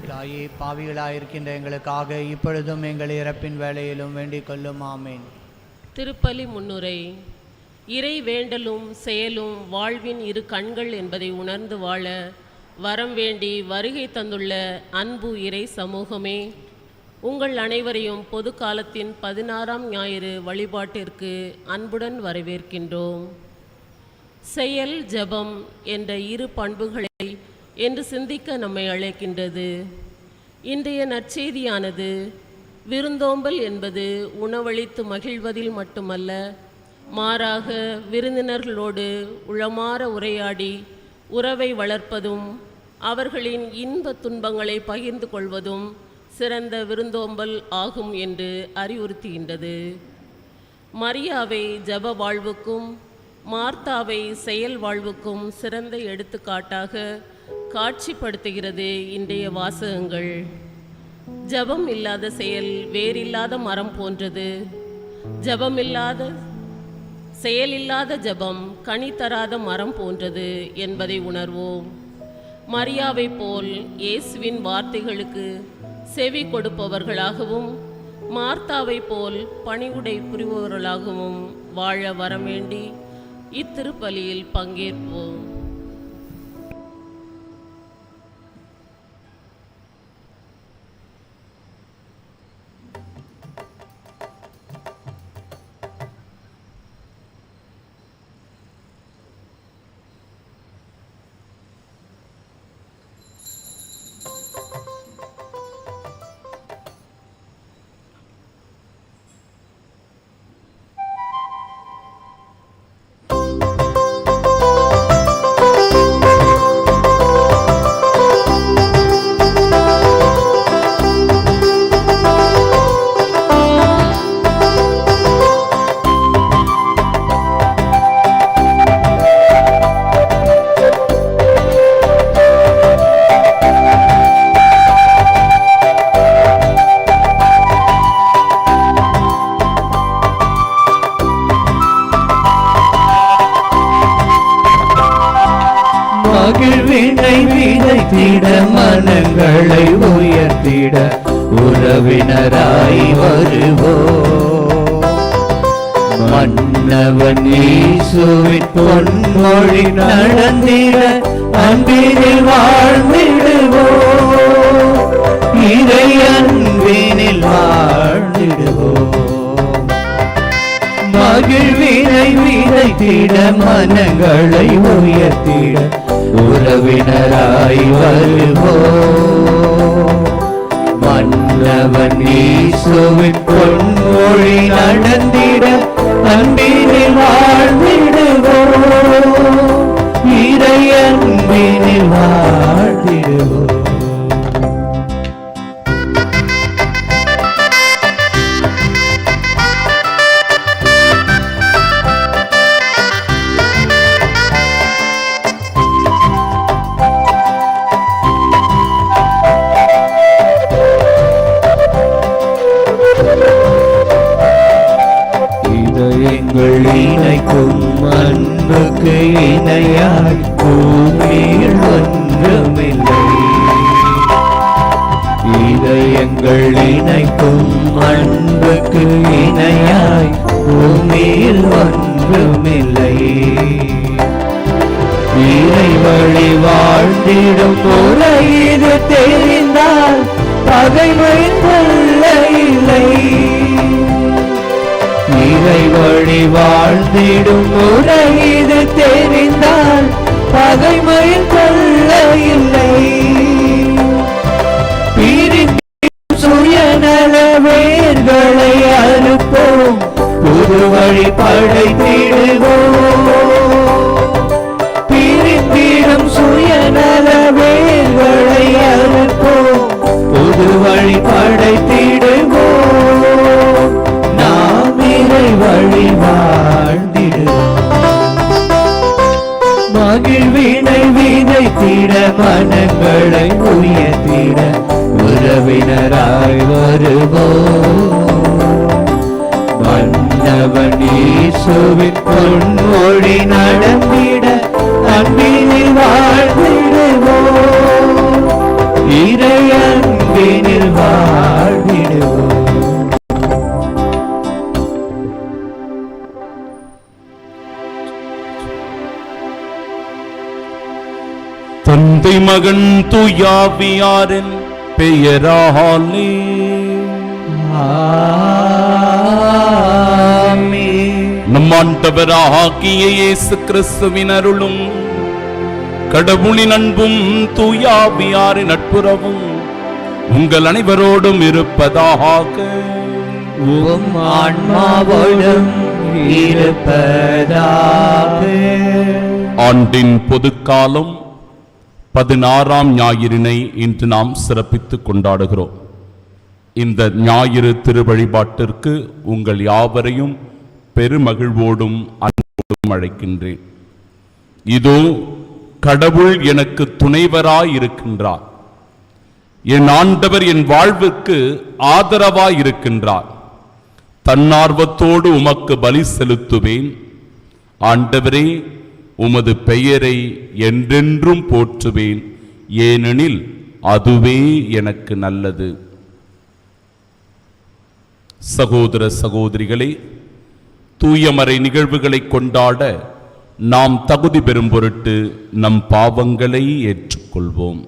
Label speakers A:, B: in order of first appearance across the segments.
A: தாயே, பாவிகளாயிருக்கின்ற எங்களுக்காக இப்பொழுதும் எங்கள் இறப்பின் வேளையிலும் வேண்டிக் கொள்ளும். ஆமேன்.
B: திருப்பலி முன்னுரை. இறை வேண்டலும் செயலும் வாழ்வின் இரு கண்கள் என்பதை உணர்ந்து வாழ வரம் வேண்டி வருகை தந்துள்ள அன்பு இறை சமூகமே, உங்கள் அனைவரையும் பொது காலத்தின் 16ஆம் ஞாயிறு வழிபாட்டிற்கு அன்புடன் வரவேற்கின்றோம். செயல் ஜெபம் என்ற இரு பண்புகளை என்று சிந்திக்க நம்மை அழைக்கின்றது. இன்றைய நற்செய்தியானது விருந்தோம்பல் என்பது உணவளித்து மகிழ்வதில் மட்டுமல்ல, மாறாக விருந்தினர்களோடு உளமாற உரையாடி உறவை வளர்ப்பதும் அவர்களின் இன்ப துன்பங்களை பகிர்ந்து கொள்வதும் சிறந்த விருந்தோம்பல் ஆகும் என்று அறிவுறுத்துகின்றது. மரியாவை ஜப வாழ்வுக்கும் மார்த்தாவை செயல் வாழ்வுக்கும் சிறந்த எடுத்துக்காட்டாக காட்சிப்படுத்துகிறது இன்றைய வாசகங்கள். ஜபம் இல்லாத செயல் வேறில்லாத மரம் போன்றது. ஜபமில்லாத செயலில்லாத ஜபம் கனி தராத மரம் போன்றது என்பதை உணர்வோம். மரியாவை போல் இயேசுவின் வார்த்தைகளுக்கு செவி கொடுப்பவர்களாகவும் மார்த்தாவை போல் பணிவுடை புரிபவர்களாகவும் வாழ வரவேண்டி இத்திருப்பலியில் பங்கேற்போம்.
C: மகிழ்வினை விதைத்திட மனங்களை உயர்த்திட உறவினராய் வருவோம். மன்னவன் இயேசுவின் பொன்மொழி நடந்திட அன்பினில் வாழ்ந்திடுவோம். இறை அன்பினில் வாழ்ந்திடுவோம். மகிழ்வினை விதைத்திட மனங்களை உயர்த்திட உறவினராய் வருவோம். மன்னவன் இயேசுவின் பொன்மொழி நடந்திட அன்பினில் வாழ்ந்திடுவோம். இறை அன்பினில் வாழ்ந்திடுவோம். எங்கள் இணைக்கும் அன்புக்கு இணையாய் பூமியில் ஒன்றுமில்லை. இதயங்கள் இணைக்கும் அன்புக்கு இணையாய் பூமியில் ஒன்றுமில்லை. இறை வழி வாழ்ந்திடும் முறை இது தெரிந்தால் பகைமை கொள்ள இல்லை. இறை வழி வாழ்ந்திடும் முறை இது தெரிந்தால் பகைமை கொள்ள இல்லை. பிரிக்கும் சுயநல வேர்களை அறுப்போம், புது வழி படைத்திடுவோம். பிரிப்பிடும் சுயநல வேர்களை அறுப்போம், புது வழி படைத்திடுவோம். நாம் இறை வழி வாழ்ந்திடுவோம். மகிழ்வினை விதைத்திட மனங்களை உயர்த்திட உறவினராய் வருவோம். மன்னவன் இயேசுவின் பொன்மொழி நடந்திட அன்பினில் வாழ்ந்திடுவோம். இறையன்பினில் வாழ்ந்திடுவோம்.
D: தந்தை மகன் தூயாவியாரின் பெயராலே நம் ஆண்டவராகிய இயேசு கிறிஸ்துவின் அருளும் கடவுளின் அன்பும் தூயாவியாரின் நட்புறவும் உங்கள் அனைவரோடும் இருப்பதாக.
C: உம் ஆன்மாவோடும் இருப்பதாக.
D: ஆண்டின் பொதுக்காலம் 16ஆம் ஞாயிறினை இன்று நாம் சிறப்பித்துக் கொண்டாடுகிறோம். இந்த ஞாயிறு திருவழிபாட்டிற்கு உங்கள் யாவரையும் பெருமகிழ்வோடும் அன்போடும் அழைக்கின்றேன். இதோ கடவுள் எனக்கு துணைவராயிருக்கின்றார். என் ஆண்டவர் என் வாழ்வுக்கு ஆதரவாயிருக்கின்றார். தன்னார்வத்தோடு உமக்கு பலி செலுத்துவேன். ஆண்டவரே, உமது பெயரை என்றென்றும் போற்றுவேன், ஏனெனில் அதுவே எனக்கு நல்லது. சகோதர சகோதரிகளே, தூயமறை நிகழ்வுகளை கொண்டாட நாம் தகுதி பெறும் பொருட்டு நம் பாவங்களை ஏற்றுக்கொள்வோம்.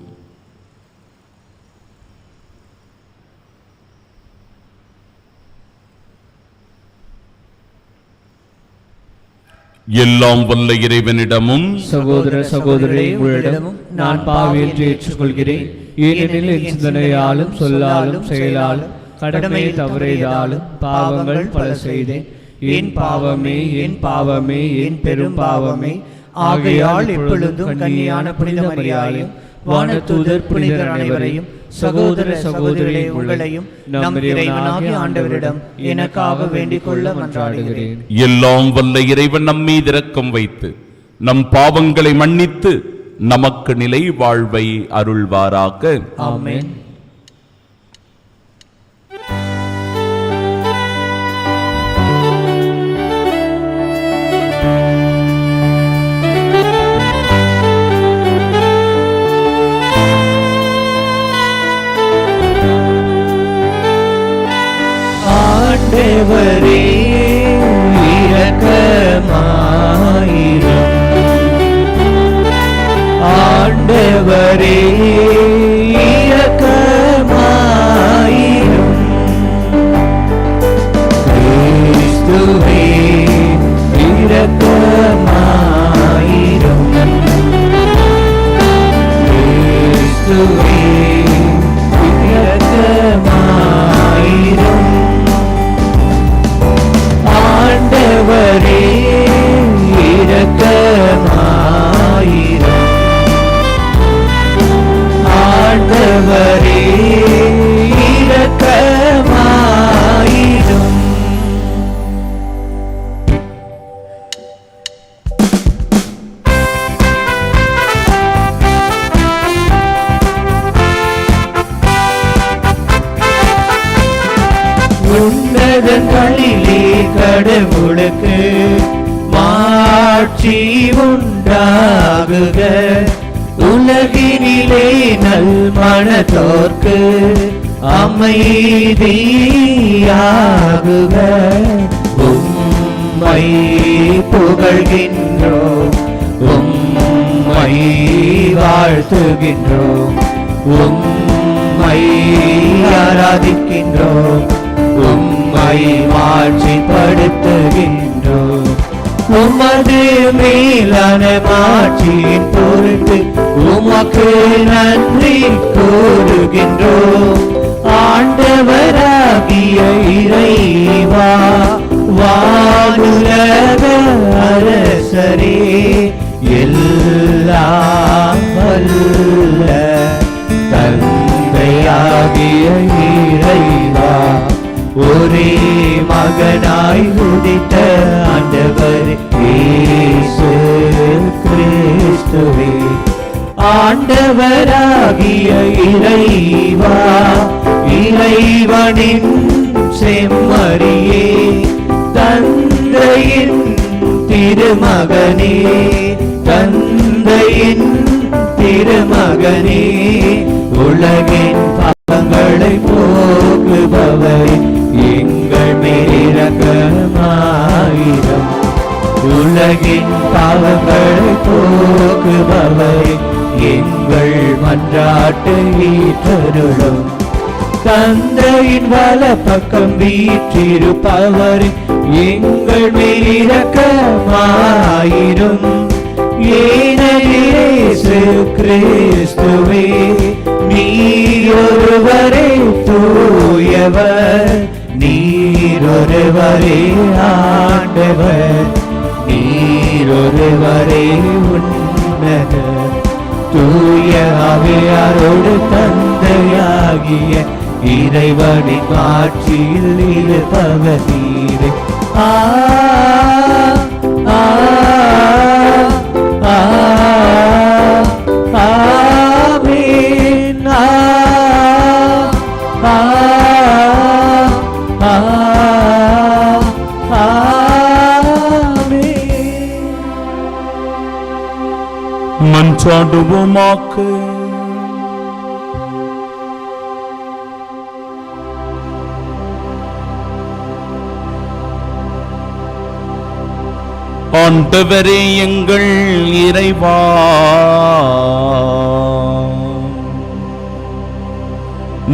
D: எல்லாம் வல்ல இறைவனிடமும்
C: சகோதர சகோதரி உங்களிடமும் நான் பாவியென்று ஏற்றுக்கொள்கிறேன். ஏனெனில் என் சிந்தனையாலும் சொல்லாலும் செயலாலும் கடமை தவறியதாலும் பாவங்கள் பல செய்தேன். என் பாவமே, என் பாவமே, என் பெரும் பாவமே. ஆகையால் எப்பொழுதும் கன்னியான புனித மரியாதையும் வானதூதர் புனிதர் அனைவரையும் சகோதர சகோதரிகளே உங்களையும் நம் இறைவனாகிய ஆண்டவரிடம் எனக்காக வேண்டிக் கொள்ள மன்றாடுகிறேன்.
D: எல்லாம் வல்ல இறைவன் நம் மீது இரக்கம் வைத்து நம் பாவங்களை மன்னித்து நமக்கு நிலை வாழ்வை அருள்வாராக.
C: ஆமென். ஆண்டவரே இரக்கமாயிரும். ஆண்டவரே இரக்கமாயிரும். கிறிஸ்துவே இரக்கமாயிரும். கிறிஸ்துவே இரக்கமாயிரும். ஆண்டவரே இரக்கமாயிரும். ஆண்டவரே இரக்கமாயிரும். உன்னதங்களிலே கடவுளுக்கு மாட்சி உண்டாகுக. உலகினிலே நல் மனத்தோர்க்கு அமைதியாகுக. உம்மை புகழ்கின்றோம், உம்மை வாழ்த்துகின்றோம், உம்மை ஆராதிக்கின்றோம், உம்மை மாட்சிப்படுத்துகின்றோம். உமது மேலான மாட்சியின் பொருட்டு உமக்கு நன்றி கூறுகின்றோம். ஆண்டவராகிய இறைவா, வானுலக அரசரே, எல்லாம் வல்ல தந்தையாகிய இறைவா, ஒரே மகனாய் உதித்த ஆண்டவர் இயேசு கிறிஸ்துவே, ஆண்டவராகிய இறைவா, இறைவனின் செம்மறியே, தந்தையின் திருமகனே, தந்தையின் திருமகனே, உலகின் பாவங்களை போக்குபவரே எங்கள் மேல் இரக்கமாயிரும். உலகின் பாவங்களை போக்குபவரே எங்கள் மன்றாட்டை ஏற்றருளும். தந்தையின் வலப்பக்கம் வீற்றிருப்பவரே எங்கள் மேல் இரக்கமாயிரும். இயேசு கிறிஸ்துவே நீரொருவரே தூயவர், நீரொருவரே ஆண்டவர், நீரொருவரே உன்னதர். தூய ஆவியாரோடு தந்தையாகிய இறைவனின் ஆட்சியில் இருப்பவர் நீரே. ஆ ஆ ஆமென்.
D: மன்றாடுவோமாக்கு. ஆண்டவரே எங்கள் இறைவா,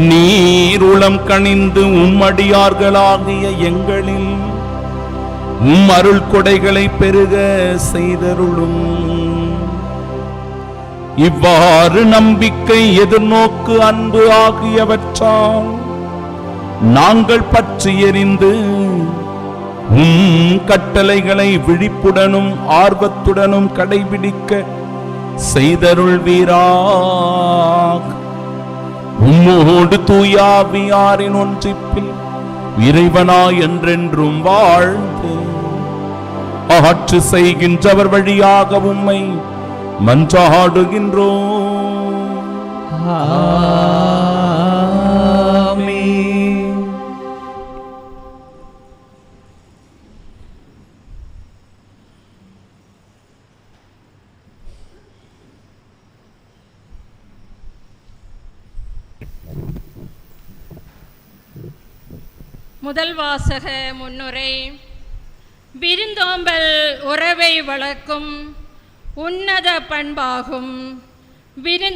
D: நீர் உளம் கனிந்து உம்மடியார்களாகிய எங்களில் அருள் கொடைகளை பெருக செய்தருளும். இவ்வாறு நம்பிக்கை, எதிர்நோக்கு, அன்பு ஆகியவற்றால் நாங்கள் பற்றி எறிந்து கட்டளைகளை விழிப்புடனும் ஆர்வத்துடனும் கடைபிடிக்க செய்தருள்வீராக. உம்மோடு தூயாவியாரின் ஒன்றிப்பில் இறைவனாய் என்றென்றும் வாழ்ந்து ஆட்சி செய்கின்றவர் வழியாக உம்மை மன்றாடுகின்றோம்.
C: ஆமென்.
E: முதல் வாசக முன்னுரை. விருந்தோம்பல் உறவை வளர்க்கும் உன்னத பண்பாகும்.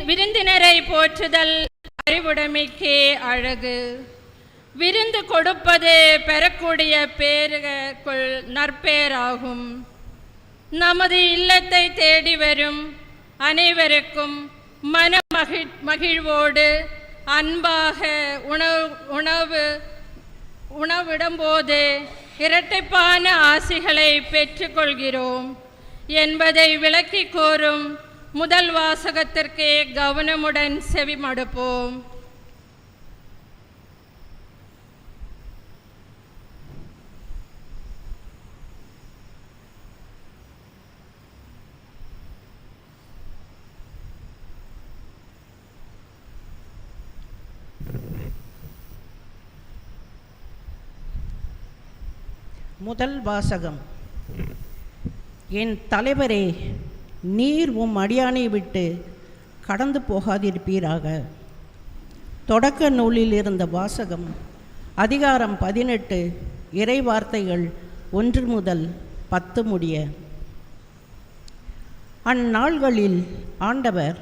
E: விருந்தினரை போற்றுதல் அறிவுடைமைக்கே அழகு. விருந்து கொடுப்பது பெறக்கூடிய பேருக்குள் நற்பேராகும். நமது இல்லத்தை தேடி வரும் அனைவருக்கும் மன மகிழ்வோடு அன்பாக உணவிடும்போது இரட்டைப்பான ஆசிகளை பெற்றுக்கொள்கிறோம் என்பதை விளக்கி கூறும் முதல் வாசகத்திற்கு கவனமுடன் செவிமடுப்போம்.
F: முதல் வாசகம். என் தலைவரே, நீர் உம் அடியானை விட்டு கடந்து போகாதிருப்பீராக. தொடக்க நூலில் இருந்த வாசகம். அதிகாரம் 18, இறை வார்த்தைகள் 1 முதல் 10 முடிய. அந்நாள்களில் ஆண்டவர்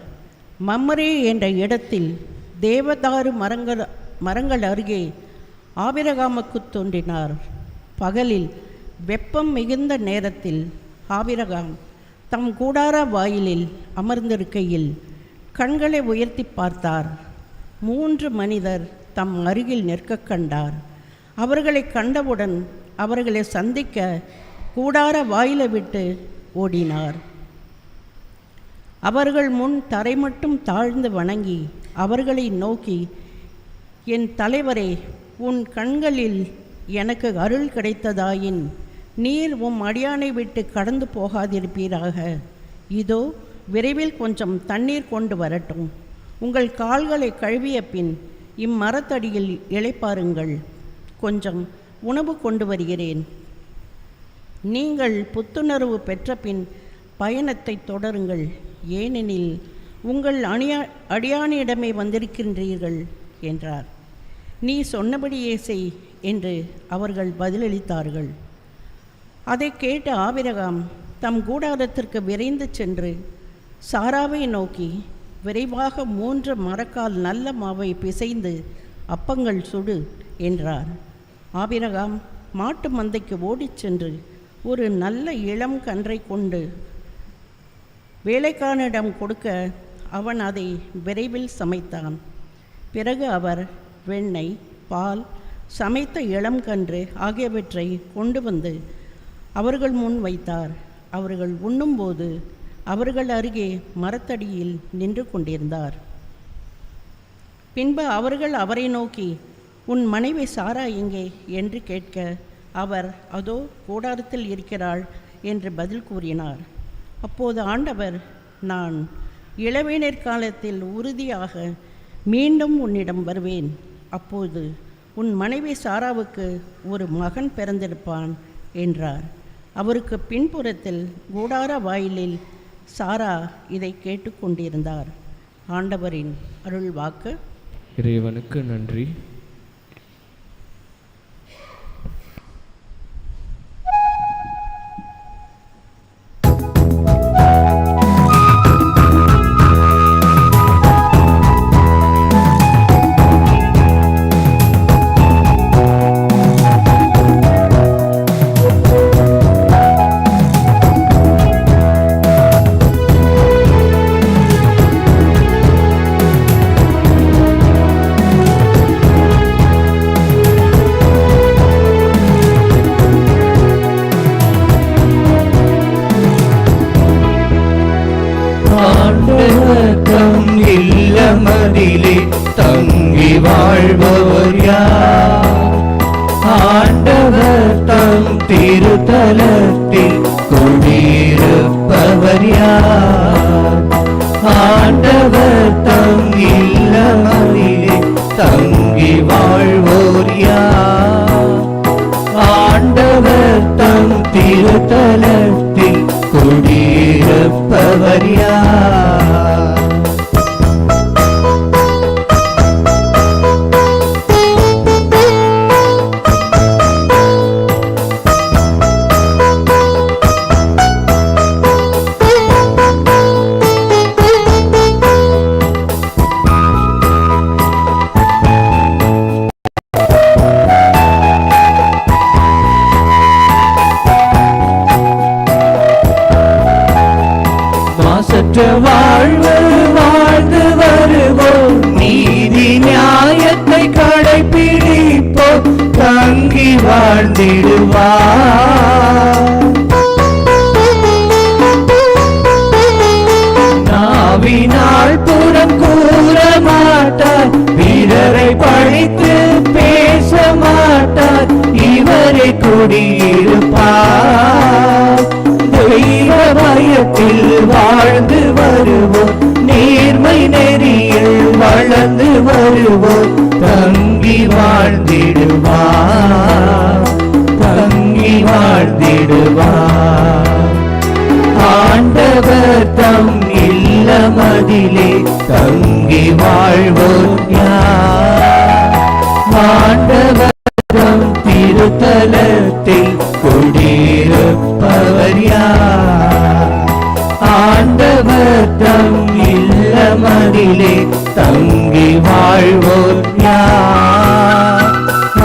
F: மம்ரே என்ற இடத்தில் தேவதாரு மரங்கள் அருகே ஆபிரகாமுக்கு தோன்றினார். பகலில் வெப்பம் மிகுந்த நேரத்தில் ஆபிரகாம் தம் கூடார வாயிலில் அமர்ந்திருக்கையில் கண்களை உயர்த்தி பார்த்தார். 3 மனிதர் தம் அருகில் நிற்கக் கண்டார். அவர்களை கண்டவுடன் அவர்களை சந்திக்க கூடார வாயிலை விட்டு ஓடினார். அவர்கள் முன் தரை மட்டும் தாழ்ந்து வணங்கி அவர்களை நோக்கி, என் தலைவரே, உன் கண்களில் எனக்கு அருள் கிடைத்ததாயின் நீர் உம் அடியானை விட்டு கடந்து போகாதிருப்பீராக. இதோ விரைவில் கொஞ்சம் தண்ணீர் கொண்டு வரட்டும். உங்கள் கால்களை கழுவிய பின் இம்மரத்தடியில் இளைப்பாருங்கள். கொஞ்சம் உணவு கொண்டு வருகிறேன். நீங்கள் புத்துணர்வு பெற்ற பின் பயணத்தை தொடருங்கள். ஏனெனில் உங்கள் அடியானிடமே வந்திருக்கின்றீர்கள் என்றார். நீ சொன்னபடியே செய் என்று அவர்கள் பதிலளித்தார்கள். அதை கேட்ட ஆபிரகாம் தம் கூடாரத்திற்கு விரைந்து சென்று சாராவை நோக்கி, விரைவாக 3 மரக்கால் நல்ல மாவை பிசைந்து அப்பங்கள் சுடு என்றார். ஆபிரகாம் மாட்டு மந்தைக்கு ஓடிச் சென்று ஒரு நல்ல இளம் கன்றை கொண்டு வேலைக்காரனிடம் கொடுக்க அவன் அதை விரைவில் சமைத்தான். பிறகு அவர் வெண்ணெய், பால், சமைத்த இளம் கன்று ஆகியவற்றை கொண்டு வந்து அவர்கள் முன் வைத்தார். அவர்கள் உண்ணும்போது அவர்கள் அருகே மரத்தடியில் நின்று கொண்டிருந்தார். பின்பு அவர்கள் அவரை நோக்கி, உன் மனைவி சாரா எங்கே என்று கேட்க, அவர் அதோ கூடாரத்தில் இருக்கிறாள் என்று பதில் கூறினார். அப்போது ஆண்டவர், நான் இளவேனிற் காலத்தில் உறுதியாக மீண்டும் உன்னிடம் வருவேன். அப்போது உன் மனைவி சாராவுக்கு ஒரு மகன் பிறந்திருப்பான் என்றார். அவருக்கு பின்புறத்தில் கூடார வாயிலில் சாரா இதை கேட்டுக்கொண்டிருந்தார். ஆண்டவரின் அருள் வாக்கு.
C: இறைவனுக்கு நன்றி.
G: இல்லமதிலே தங்கி வாழ்பவர் யார்? ஆண்டவர் தம் திருத்தலத்தில் குடியிருப்பவர் யார்? ஆண்டவர் தம் இல்லமதிலே தங்கி வாழ்வோர் யார்? ஆண்டவர் தம் திருத்தலத்தில் குடியிருப்பவர் யார்? வாழ்வு வாழ்ந்து வருவோம், நீதி நியாயத்தை கடைபிடிப்போம், தங்கி வாழ்ந்திடுவார். நாவினால் புறம் கூற மாட்டார், பிறரை பழித்து பேச மாட்டார், இவரை குடியிருப்பார். தெய்வ பயத்தில் வாழ்ந்து வருவோம், நேர்மை நெறியில் வளர்ந்து வருவோம், தங்கி வாழ்ந்திடுவார், தங்கி வாழ்ந்திடுவார். ஆண்டவர் தம் இல்லமதிலே தங்கி வாழ்வோர் யார்? ஆண்டவர் தம் திருத்தலத்தில் குடியிருப்பவர் யார்? ஆண்டவர் தம் இல்லமதிலே தங்கி வாழ்வோர் யார்?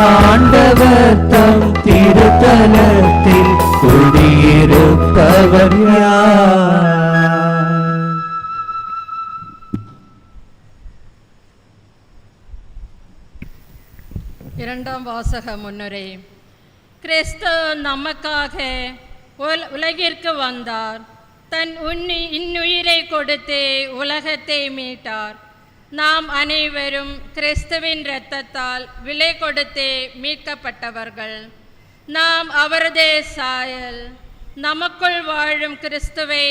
G: ஆண்டவர் தம் திருத்தலத்தில் குடியிருப்பவர் யார்?
E: இரண்டாம் வாசக முன்னுரை. கிறிஸ்து நமக்காக உலகிற்கு வந்தார். தன் இன்னுயிரை கொடுத்து உலகத்தை மீட்டார். நாம் அனைவரும் கிறிஸ்துவின் இரத்தத்தால் விலை கொடுத்து மீட்கப்பட்டவர்கள். நாம் அவரது சாயல். நமக்குள் வாழும் கிறிஸ்துவை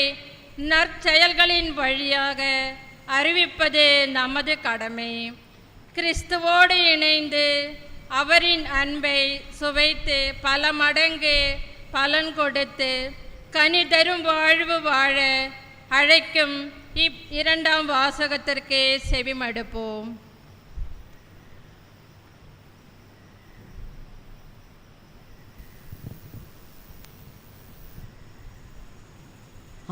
E: நற்செயல்களின் வழியாக அறிவிப்பது நமது கடமை. கிறிஸ்துவோடு இணைந்து அவரின் அன்பை சுவைத்து பல மடங்கு பலன் கொடுத்து கனி தரும் வாழ்வு வாழ அழைக்கும் இரண்டாம் வாசகத்திற்கே செவிமடுப்போம்.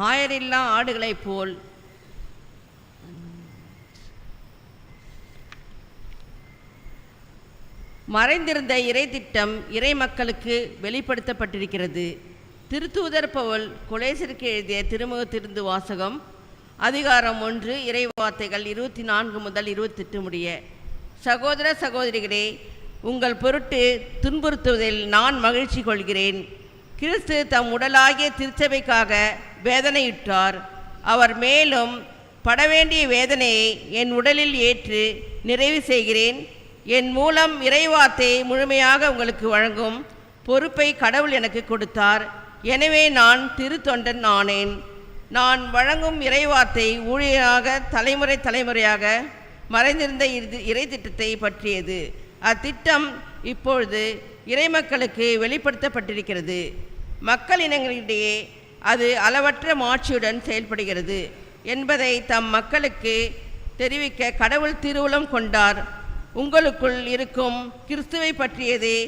H: ஆயரில்லா ஆடுகளைப் போல் மறைந்திருந்த இறை திட்டம் இறை மக்களுக்கு வெளிப்படுத்தப்பட்டிருக்கிறது. திருத்தூதர் பவுல் கொலேசிற்கு எழுதிய திருமுகத்திலிருந்து வாசகம். அதிகாரம் 1, இறை வார்த்தைகள் 24 முதல் 28 முடிய. சகோதர சகோதரிகளே, உங்கள் பொருட்டு துன்புறுத்துவதில் நான் மகிழ்ச்சி கொள்கிறேன். கிறிஸ்து தம் உடலாகிய திருச்சபைக்காக வேதனையுற்றார். அவர் மேலும் படவேண்டிய வேதனையை என் உடலில் ஏற்று நிறைவு செய்கிறேன். என் மூலம் இறைவார்த்தையை முழுமையாக உங்களுக்கு வழங்கும் பொறுப்பை கடவுள் எனக்கு கொடுத்தார். எனவே நான் திருத்தொண்டன் ஆனேன். நான் வழங்கும் இறைவார்த்தை ஊழியராக தலைமுறையாக மறைந்திருந்த இறை திட்டத்தை பற்றியது. அத்திட்டம் இப்பொழுது இறைமக்களுக்கு வெளிப்படுத்தப்பட்டிருக்கிறது. மக்கள் இனங்களிடையே அது அளவற்ற மாட்சியுடன் செயல்படுகிறது என்பதை தம் மக்களுக்கு தெரிவிக்க கடவுள் திருவுளம் கொண்டார். உங்களுக்குள் இருக்கும் கிறிஸ்துவை பற்றியதே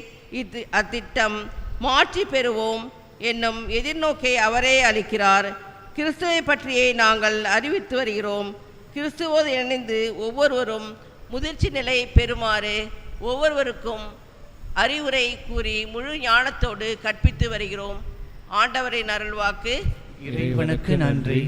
H: அத்திட்டம். மாற்றி பெறுவோம் என்னும் எதிர்நோக்கை அவரே அளிக்கிறார். கிறிஸ்துவை பற்றியே நாங்கள் அறிவித்து வருகிறோம். கிறிஸ்துவோடு இணைந்து ஒவ்வொருவரும் முதிர்ச்சி நிலை பெறுமாறு ஒவ்வொருவருக்கும் அறிவுரை கூறி முழு ஞானத்தோடு கற்பித்து வருகிறோம். ஆண்டவரின் அருள்வாக்கு.
A: இறைவனுக்கு நன்றி.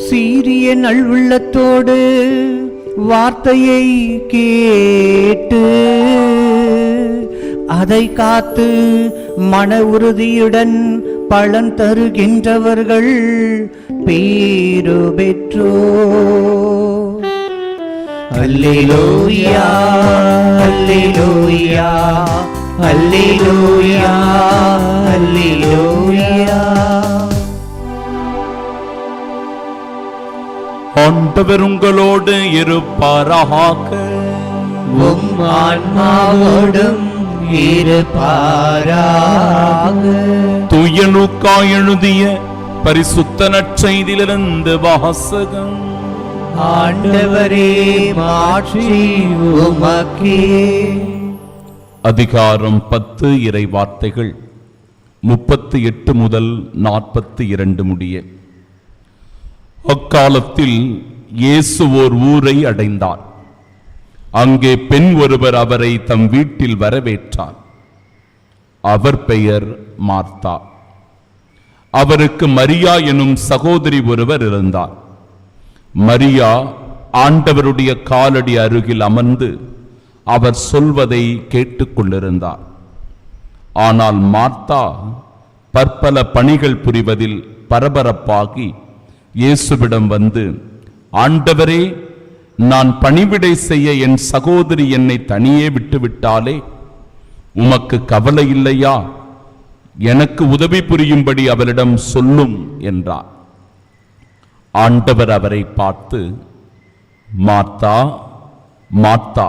G: சீரிய நல்வுள்ளத்தோடு வார்த்தையை கேட்டு அதை காத்து மன உறுதியுடன் பலன் தருகின்றவர்கள் பேறு பெற்றோர். அல்லேலூயா, அல்லேலூயா, அல்லேலூயா, அல்லேலூயா.
D: ஆண்டவர் உங்களோடு இருப்பாராக.
G: உம் ஆன்மாவோடும் இருப்பாராக.
D: தூய லூக்கா எழுதிய பரிசுத்த நற்செய்தியிலிருந்து வாசகம்.
G: ஆண்டவரே, மாட்சி உமக்கே.
D: அதிகாரம் 10, இறை வார்த்தைகள் 38 முதல் 42 முடிய. அக்காலத்தில் இயேசு ஓர் ஊரை அடைந்தார். அங்கே பெண் ஒருவர் அவரை தம் வீட்டில் வரவேற்றார். அவர் பெயர் மார்த்தா. அவருக்கு மரியா எனும் சகோதரி ஒருவர் இருந்தார். மரியா ஆண்டவருடைய காலடி அருகில் அமர்ந்து அவர் சொல்வதை கேட்டுக்கொண்டிருந்தார். ஆனால் மார்த்தா பற்பல பணிகள் புரிவதில் பரபரப்பாகி இயேசுவிடம் வந்து, ஆண்டவரே, நான் பணிவிடை செய்ய என் சகோதரி என்னை தனியே விட்டுவிட்டாலே உமக்கு கவலை இல்லையா? எனக்கு உதவி புரியும்படி அவளிடம் சொல்லும் என்றார். ஆண்டவர் அவரை பார்த்து, மார்த்தா, மார்த்தா,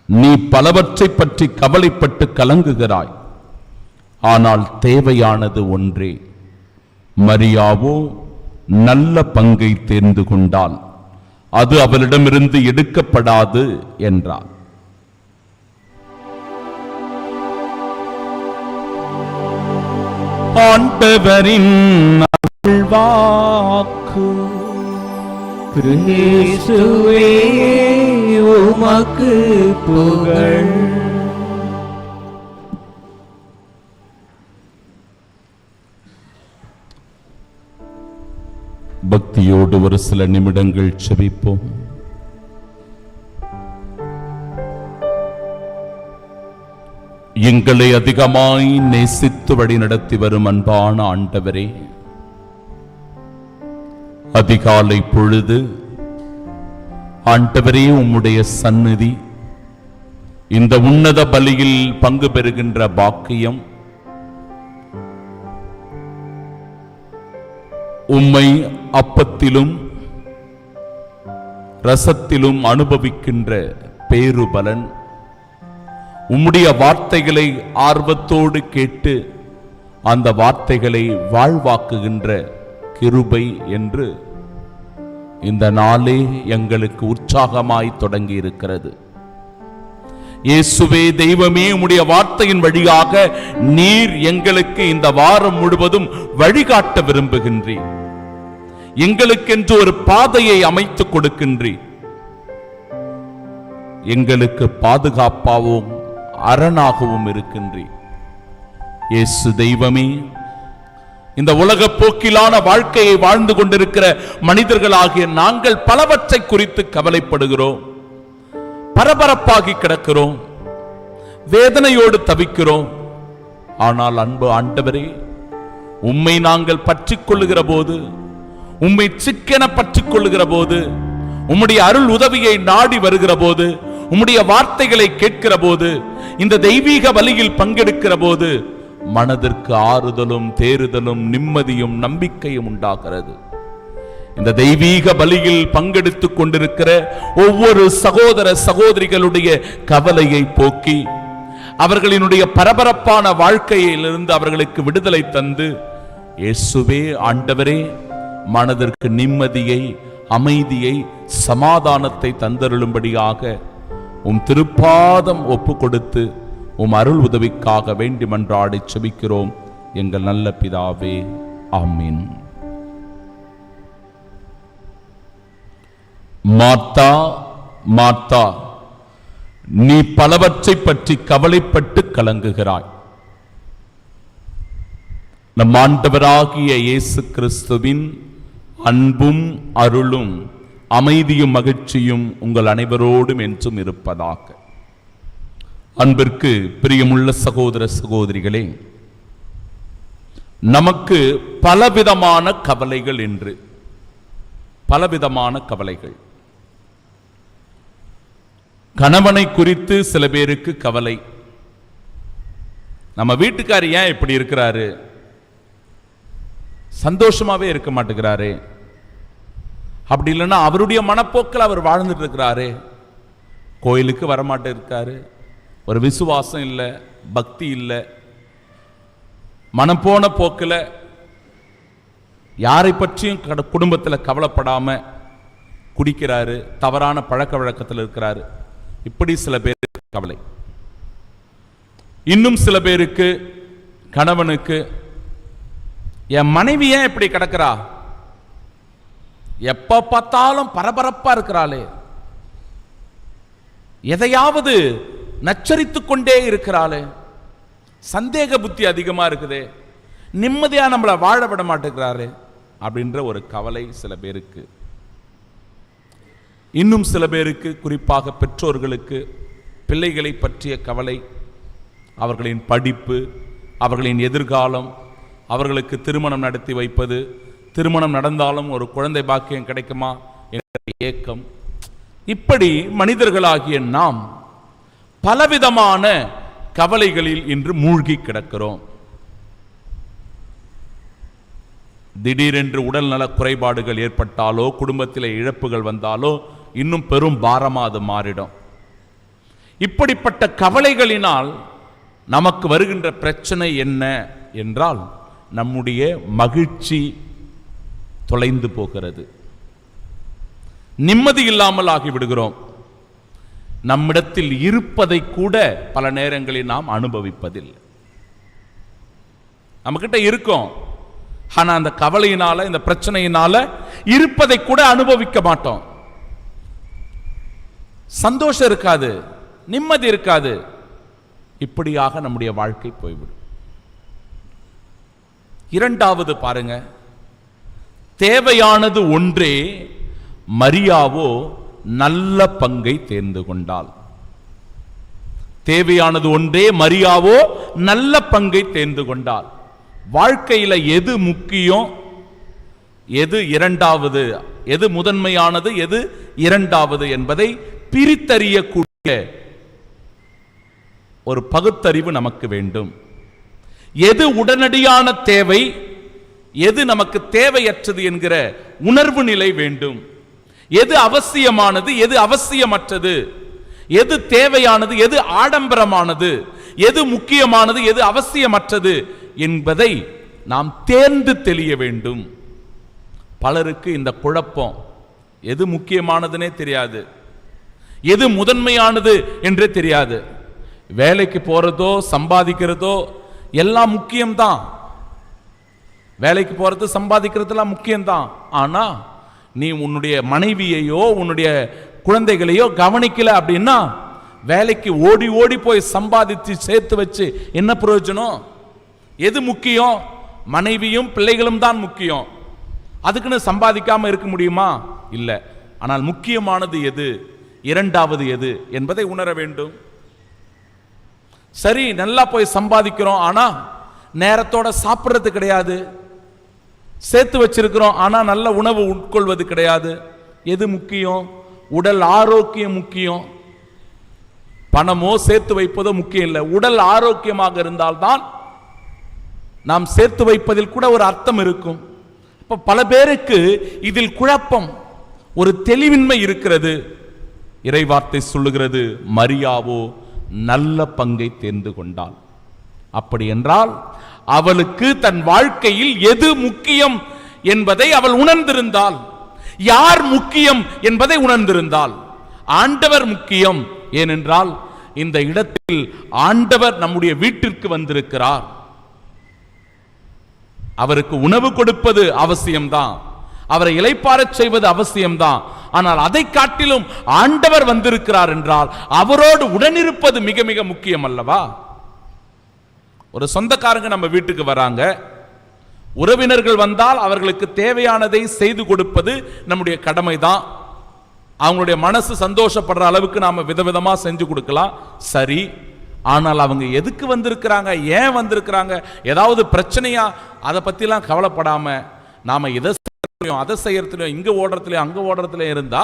D: நீ பலவற்றை பற்றி கவலைப்பட்டு கலங்குகிறாய். ஆனால் தேவையானது ஒன்றே. மரியாவோ நல்ல பங்கை தேர்ந்து கொண்டால் அது அவளிடமிருந்து எடுக்கப்படாது என்றார். ஆண்டவரின் அருள்வாக்கு.
G: கிறிஸ்துவே
C: உமக்கு புகழ்.
D: பக்தியோடு ஒரு சில நிமிடங்கள் செபிப்போம். எங்களை அதிகமாய் நேசித்து வழி நடத்தி வரும் அன்பான ஆண்டவரே, அதிகாலை பொழுது ஆண்டவரே உம்முடைய சந்நிதி இந்த உன்னத பலியில் பங்கு பெறுகின்ற பாக்கியம் உம்மை அப்பத்திலும் ரசத்திலும் அனுபவிக்கின்ற பேருபலன், உம்முடைய வார்த்தைகளை ஆர்வத்தோடு கேட்டு அந்த வார்த்தைகளை வாழ்வாக்குகின்ற கிருபை என்று இந்த நாளே எங்களுக்கு உற்சாகமாய் தொடங்கி இருக்கிறது. இயேசுவே தெய்வமே, உம்முடைய வார்த்தையின் வழியாக நீர் எங்களுக்கு இந்த வாரம் முழுவதும் வழிகாட்ட விரும்புகின்றீர். எங்களுக்கென்று ஒரு பாதையை அமைத்துக் கொடுக்கின்றீர். எங்களுக்கு பாதுகாப்பாகவும் அரணாகவும் இருக்கின்றீர். இயேசு தெய்வமே, இந்த உலக போக்கிலான வாழ்க்கையை வாழ்ந்து கொண்டிருக்கிற மனிதர்களாகிய நாங்கள் பலவற்றை குறித்து கவலைப்படுகிறோம், பரபரப்பாகி கிடக்கிறோம், வேதனையோடு தவிக்கிறோம். ஆனால் அன்பு ஆண்டவரே, உம்மை நாங்கள் பற்றிக் கொள்ளுகிற போது, உம்மை சிக்கென பற்றிக் கொள்ளுகிற போது, உம்முடைய அருள் உதவியை நாடி வருகிற போது, உம்முடைய வார்த்தைகளை கேட்கிற போது, இந்த தெய்வீக வழியில் பங்கெடுக்கிற போது மனதிற்கு ஆறுதலும் தேறுதலும் நிம்மதியும் நம்பிக்கையும் உண்டாகிறது. இந்த தெய்வீக பலியில் பங்கெடுத்துக் கொண்டிருக்கிற ஒவ்வொரு சகோதர சகோதரிகளுடைய கவலையை போக்கி அவர்களினுடைய பரபரப்பான வாழ்க்கையிலிருந்து அவர்களுக்கு விடுதலை தந்து, இயேசுவே ஆண்டவரே, மனதிற்கு நிம்மதியை, அமைதியை, சமாதானத்தை தந்தருளும்படியாக உம் திருப்பாதம் ஒப்பு கொடுத்து உம் அருள் உதவிக்காக வேண்டி மன்றாடி செபிக்கிறோம் எங்கள் நல்ல பிதாவே, ஆமீன். மார்த்தா, மார்த்தா, நீ பலவற்றை பற்றி கவலைப்பட்டு கலங்குகிறாய். நம் ஆண்டவராகிய இயேசு கிறிஸ்துவின் அன்பும் அருளும் அமைதியும் மகிழ்ச்சியும் உங்கள் அனைவரோடும் என்றும் இருப்பதாக. அன்பிற்கு பிரியமுள்ள சகோதர சகோதரிகளே, நமக்கு பலவிதமான கவலைகள் என்று பலவிதமான கவலைகள். கணவனை குறித்து சில பேருக்கு கவலை. நம்ம வீட்டுக்காரர் ஏன் இப்படி இருக்கிறாரு, சந்தோஷமாவே இருக்க மாட்டேங்கிறாரு, அப்படி இல்லைன்னா அவருடைய மனப்போக்கில் அவர் வாழ்ந்துட்டு இருக்கிறாரு, கோயிலுக்கு வரமாட்டே இருக்காரு, ஒரு விசுவாசம் இல்லை, பக்தி இல்லை, மனம் போன போக்கில் யாரை பற்றியும் குடும்பத்தில் கவலைப்படாம குடிக்கிறாரு, தவறான பழக்க வழக்கத்தில் இருக்கிறாரு. இப்படி சில பேருக்கு கவலை. இன்னும் சில பேருக்கு, கணவனுக்கு, என் மனைவி ஏன் இப்படி கிடக்கிறா, எப்ப பார்த்தாலும் பரபரப்பா இருக்கிறாளே, எதையாவது நச்சரித்துக் கொண்டே இருக்கிறாளே, சந்தேக புத்தி அதிகமா இருக்குதே, நிம்மதியா நம்மளை வாழ விட மாட்டேங்கிறாரு அப்படின்ற ஒரு கவலை சில பேருக்கு. இன்னும் சில பேருக்கு, குறிப்பாக பெற்றோர்களுக்கு பிள்ளைகளை பற்றிய கவலை, அவர்களின் படிப்பு, அவர்களின் எதிர்காலம், அவர்களுக்கு திருமணம் நடத்தி வைப்பது, திருமணம் நடந்தாலும் ஒரு குழந்தை பாக்கியம் கிடைக்குமா என்ற ஏக்கம். இப்படி மனிதர்களாகிய நாம் பலவிதமான கவலைகளில் இன்று மூழ்கி கிடக்கிறோம். திடீரென்று உடல் நல குறைபாடுகள் ஏற்பட்டாலோ, குடும்பத்தில் இழப்புகள் வந்தாலோ இன்னும் பெரும் பாரமா அது மாறிடும். இப்படிப்பட்ட கவலைகளினால் நமக்கு வருகின்ற பிரச்சனை என்ன என்றால், நம்முடைய மகிழ்ச்சி தொலைந்து போகிறது, நிம்மதி இல்லாமல் ஆகிவிடுகிறோம். நம்மிடத்தில் இருப்பதை கூட பல நேரங்களில் நாம் அனுபவிப்பதில்லை. நம்மகிட்ட இருக்கும், ஆனா அந்த கவலையினால, இந்த பிரச்சனையினால இருப்பதை கூட அனுபவிக்க மாட்டோம். சந்தோஷம் இருக்காது, நிம்மதி இருக்காது. இப்படியாக நம்முடைய வாழ்க்கை போய்விடும். இரண்டாவது பாருங்க, தேவையானது ஒன்றே, மரியாவோ நல்ல பங்கை தேர்ந்து கொண்டாள். தேவையானது ஒன்றே, மரியாவோ நல்ல பங்கை தேர்ந்து கொண்டாள். வாழ்க்கையில எது முக்கியம், எது இரண்டாவது, எது முதன்மையானது, எது இரண்டாவது என்பதை பிரித்தறியக்கூடிய ஒரு பகுத்தறிவு நமக்கு வேண்டும். எது உடனடியான தேவை, எது நமக்கு தேவையற்றது என்கிற உணர்வு நிலை வேண்டும். எது அவசியமானது, எது அவசியமற்றது, எது தேவையானது, எது ஆடம்பரமானது, எது முக்கியமானது, எது அவசியமற்றது என்பதை நாம் தேர்ந்து தெளிய வேண்டும். பலருக்கு இந்த குழப்பம், எது முக்கியமானதுன்னே தெரியாது, எது முதன்மையானது என்றே தெரியாது. வேலைக்கு போறதோ சம்பாதிக்கிறதோ எல்லாம் முக்கியம்தான். வேலைக்கு போறது சம்பாதிக்கிறதுலாம் முக்கியம்தான். ஆனா நீ உன்னுடைய மனைவியையோ உன்னுடைய குழந்தைகளையோ கவனிக்கல அப்படின்னா வேலைக்கு ஓடி ஓடி போய் சம்பாதித்து சேர்த்து வச்சு என்ன பிரயோஜனம்? எது முக்கியம்? மனைவியும் பிள்ளைகளும் தான் முக்கியம். அதுக்குன்னு சம்பாதிக்காம இருக்க முடியுமா? இல்லை. ஆனால் முக்கியமானது எது, இரண்டாவது எது என்பதை உணர வேண்டும். சரி, நல்லா போய் சம்பாதிக்கிறோம், ஆனா நேரத்தோட சாப்பிட்றது கிடையாது. சேர்த்து வச்சிருக்கிறோம், ஆனா நல்ல உணவு உட்கொள்வது கிடையாது. எது முக்கியம்? உடல் ஆரோக்கியம் முக்கியம். பணமோ சேர்த்து வைப்பதோ முக்கியம் இல்லை. உடல் ஆரோக்கியமாக இருந்தால்தான் நாம் சேர்த்து வைப்பதில் கூட ஒரு அர்த்தம் இருக்கும். இப்ப பல பேருக்கு இதில் குழப்பம், ஒரு தெளிவின்மை இருக்கிறது. இறைவார்த்தை சொல்லுகிறது, மரியாவோ நல்ல பங்கை தேர்ந்து கொண்டாள். அப்படி என்றால் அவளுக்கு தன் வாழ்க்கையில் எது முக்கியம் என்பதை அவள் உணர்ந்திருந்தாள். யார் முக்கியம் என்பதை உணர்ந்திருந்தாள். ஆண்டவர் முக்கியம். ஏனென்றால் இந்த இடத்தில் ஆண்டவர் நம்முடைய வீட்டிற்கு வந்திருக்கிறார். அவருக்கு உணவு கொடுப்பது அவசியம்தான், அவரை இளைப்பாறச் செய்வது அவசியம்தான். ஆனால் அதை காட்டிலும் ஆண்டவர் வந்திருக்கிறார் என்றால் அவரோடு உடனிருப்பது மிக மிக முக்கியம் அல்லவா? ஒரு சொந்தக்காரங்க நம்ம வீட்டுக்கு வராங்க, உறவினர்கள் வந்தால் அவர்களுக்கு தேவையானதை செய்து கொடுப்பது நம்முடைய கடமை தான். அவங்களுடைய மனசு சந்தோஷப்படுற அளவுக்கு நாம விதவிதமா செஞ்சு கொடுக்கலாம், சரி. ஆனால் அவங்க எதுக்கு வந்திருக்கிறாங்க, ஏன் வந்திருக்கிறாங்க, ஏதாவது பிரச்சனையா, அதை பத்திலாம் கவலைப்படாம நாம இதை அதை செய்யறதுலையும் இங்க ஓடுறதுலையும் அங்க ஓடுறதுலையும் இருந்தா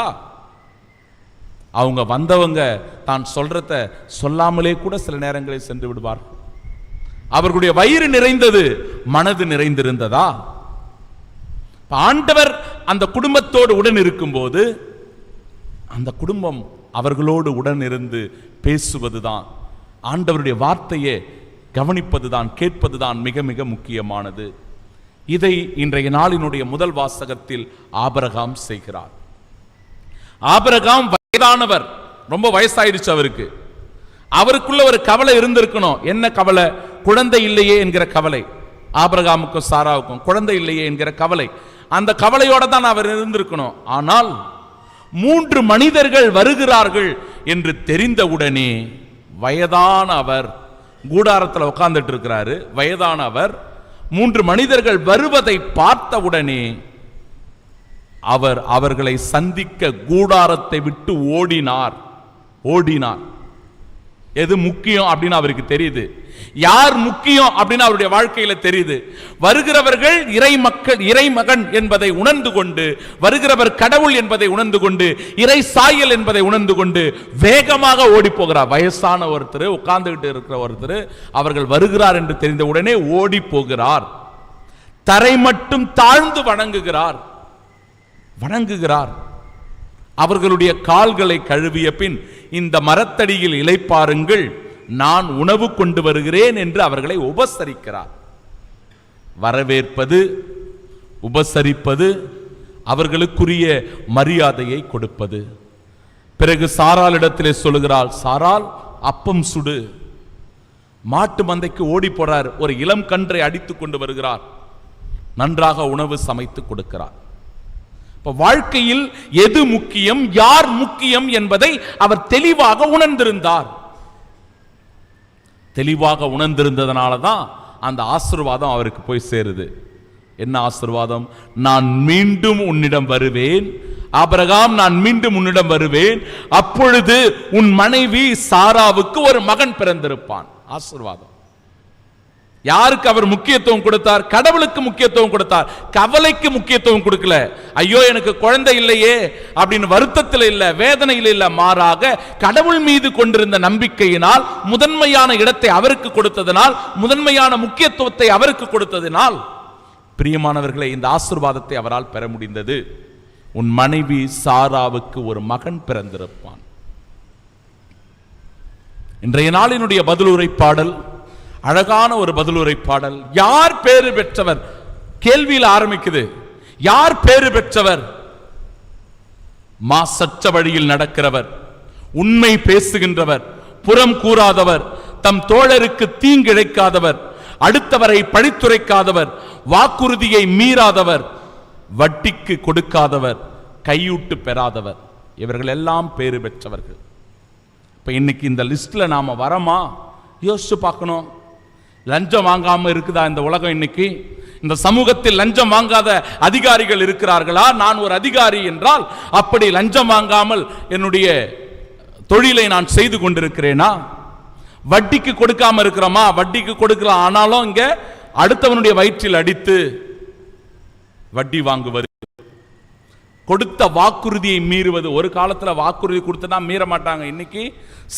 D: அவங்க வந்தவங்க தான் சொல்றத சொல்லாமலே கூட சில நேரங்களில் சென்று விடுவார். அவர்களுடைய வயிறு நிறைந்தது, மனது நிறைந்திருந்ததா? ஆண்டவர் அந்த குடும்பத்தோடு உடன் இருக்கும்போது அந்த குடும்பம் அவர்களோடு உடன் இருந்து பேசுவதுதான், ஆண்டவருடைய வார்த்தையை கவனிப்பதுதான், கேட்பதுதான் மிக மிக முக்கியமானது. இதை இன்றைய நாளினுடைய முதல் வாசகத்தில் ஆபிரகாம் செய்கிறார். ஆபிரகாம் வயதானவர், ரொம்ப வயசாயிடுச்சு அவருக்கு. அவருக்குள்ள ஒரு கவலை இருந்திருக்கணும். என்ன கவலை? குழந்தை இல்லையே என்கிற கவலை. ஆபிரகாமுக்கும் சாராவுக்கும் குழந்தை இல்லையே என்கிற கவலை. அந்த கவலையோட தான் அவர் இருந்திருக்கணும். ஆனால் 3 மனிதர்கள் வருகிறார்கள் என்று தெரிந்தவுடனே வயதான அவர் கூடாரத்தில் உட்கார்ந்துட்டு இருக்கிறாரு. வயதான அவர் 3 மனிதர்கள் வருவதை பார்த்தவுடனே அவர் அவர்களை சந்திக்க கூடாரத்தை விட்டு ஓடினார். எது முக்கியம் அப்படின்னு அவருக்கு தெரியுது. யார் முக்கியம் அப்படின்னு அவருடைய வாழ்க்கையில தெரியுது. வருகிறவர்கள் இறைமகன் என்பதை உணர்ந்து கொண்டு, வருகிறவர் கடவுள் என்பதை உணர்ந்து கொண்டு, இறை சாயல் என்பதை உணர்ந்து கொண்டு வேகமாக ஓடி போகிறார். வயசான ஒருத்தர், உட்கார்ந்துகிட்டு இருக்கிற ஒருத்தர் அவர்கள் வருகிறார் என்று தெரிந்த உடனே ஓடி போகிறார். தரை மட்டும் தாழ்ந்து வணங்குகிறார். அவர்களுடைய கால்களை கழுவிய பின், இந்த மரத்தடியில் இளைப்பாருங்கள், நான் உணவு கொண்டு வருகிறேன் என்று அவர்களை உபசரிக்கிறார். வரவேற்பது, உபசரிப்பது, அவர்களுக்குரிய மரியாதையை கொடுப்பது. பிறகு சாராளிடத்திலே சொல்லுகிறாள், சாராள் அப்பம் சுடு. மாட்டு மந்தைக்கு ஓடி போறார், ஒரு இளம் கன்றை அடித்துக் கொண்டு வருகிறார். நன்றாக உணவு சமைத்து கொடுக்கிறார். வாழ்க்கையில் எது முக்கியம், யார் முக்கியம் என்பதை அவர் தெளிவாக உணர்ந்திருந்தார். தெளிவாக உணர்ந்திருந்ததனால தான் அந்த ஆசீர்வாதம் அவருக்கு போய் சேருது. என்ன ஆசீர்வாதம்? நான் மீண்டும் உன்னிடம் வருவேன் ஆபிரகாம், நான் மீண்டும் உன்னிடம் வருவேன், அப்பொழுது உன் மனைவி சாராவுக்கு ஒரு மகன் பிறந்திருப்பான். ஆசீர்வாதம். யாருக்கு அவர் முக்கியத்துவம் கொடுத்தார்? கடவுளுக்கு முக்கியத்துவம் கொடுத்தார். கவலைக்கு முக்கியத்துவம் கொடுக்கல. ஐயோ எனக்கு குழந்தை இல்லையே அப்படின்னு வருத்தத்தில் இல்ல, வேதனையில் இல்ல, மாறாக கடவுள் மீது கொண்டிருந்த நம்பிக்கையினால், முதன்மையான இடத்தை அவருக்கு கொடுத்ததனால், முதன்மையான முக்கியத்துவத்தை அவருக்கு கொடுத்ததனால், பிரியமானவர்களை, இந்த ஆசீர்வாதத்தை அவரால் பெற முடிந்தது. உன் மனைவி சாராவுக்கு ஒரு மகன் பிறந்திருப்பான். இன்றைய நாளினுடைய பதிலுரை பாடல் அழகான ஒரு பதிலுரை பாடல். யார் பேறு பெற்றவர்? கேள்வியில் ஆரம்பிக்குது. யார் பேறு பெற்றவர்? மாசற்ற வழியில் நடக்கிறவர், உண்மை பேசுகின்றவர், புறம் கூறாதவர், தம் தோழருக்கு தீங்கிழைக்காதவர், அடுத்தவரை பழித்துரைக்காதவர், வாக்குறுதியை மீறாதவர், வட்டிக்கு கொடுக்காதவர், கையூட்டு பெறாதவர். இவர்கள் எல்லாம் பேறு பெற்றவர்கள். இப்ப இன்னைக்கு இந்த லிஸ்ட்ல நாம வரமா? யோசிச்சு பார்க்கணும். லஞ்சம் வாங்காம இருக்குதா இந்த உலகம்? இன்னைக்கு இந்த சமூகத்தில் லஞ்சம் வாங்காத அதிகாரிகள் இருக்கிறார்களா? நான் ஒரு அதிகாரி என்றால் அப்படி லஞ்சம் வாங்காமல் என்னுடைய தொழிலை நான் செய்து கொண்டிருக்கிறேனா? வட்டிக்கு கொடுக்காம இருக்கிறோமா? வட்டிக்கு கொடுக்கலாம், ஆனாலும் இங்க அடுத்தவனுடைய வயிற்றில் அடித்து வட்டி வாங்குவது, கொடுத்த வாக்குறுதியை மீறுவது. ஒரு காலத்துல வாக்குறுதி கொடுத்தா மீற மாட்டாங்க, இன்னைக்கு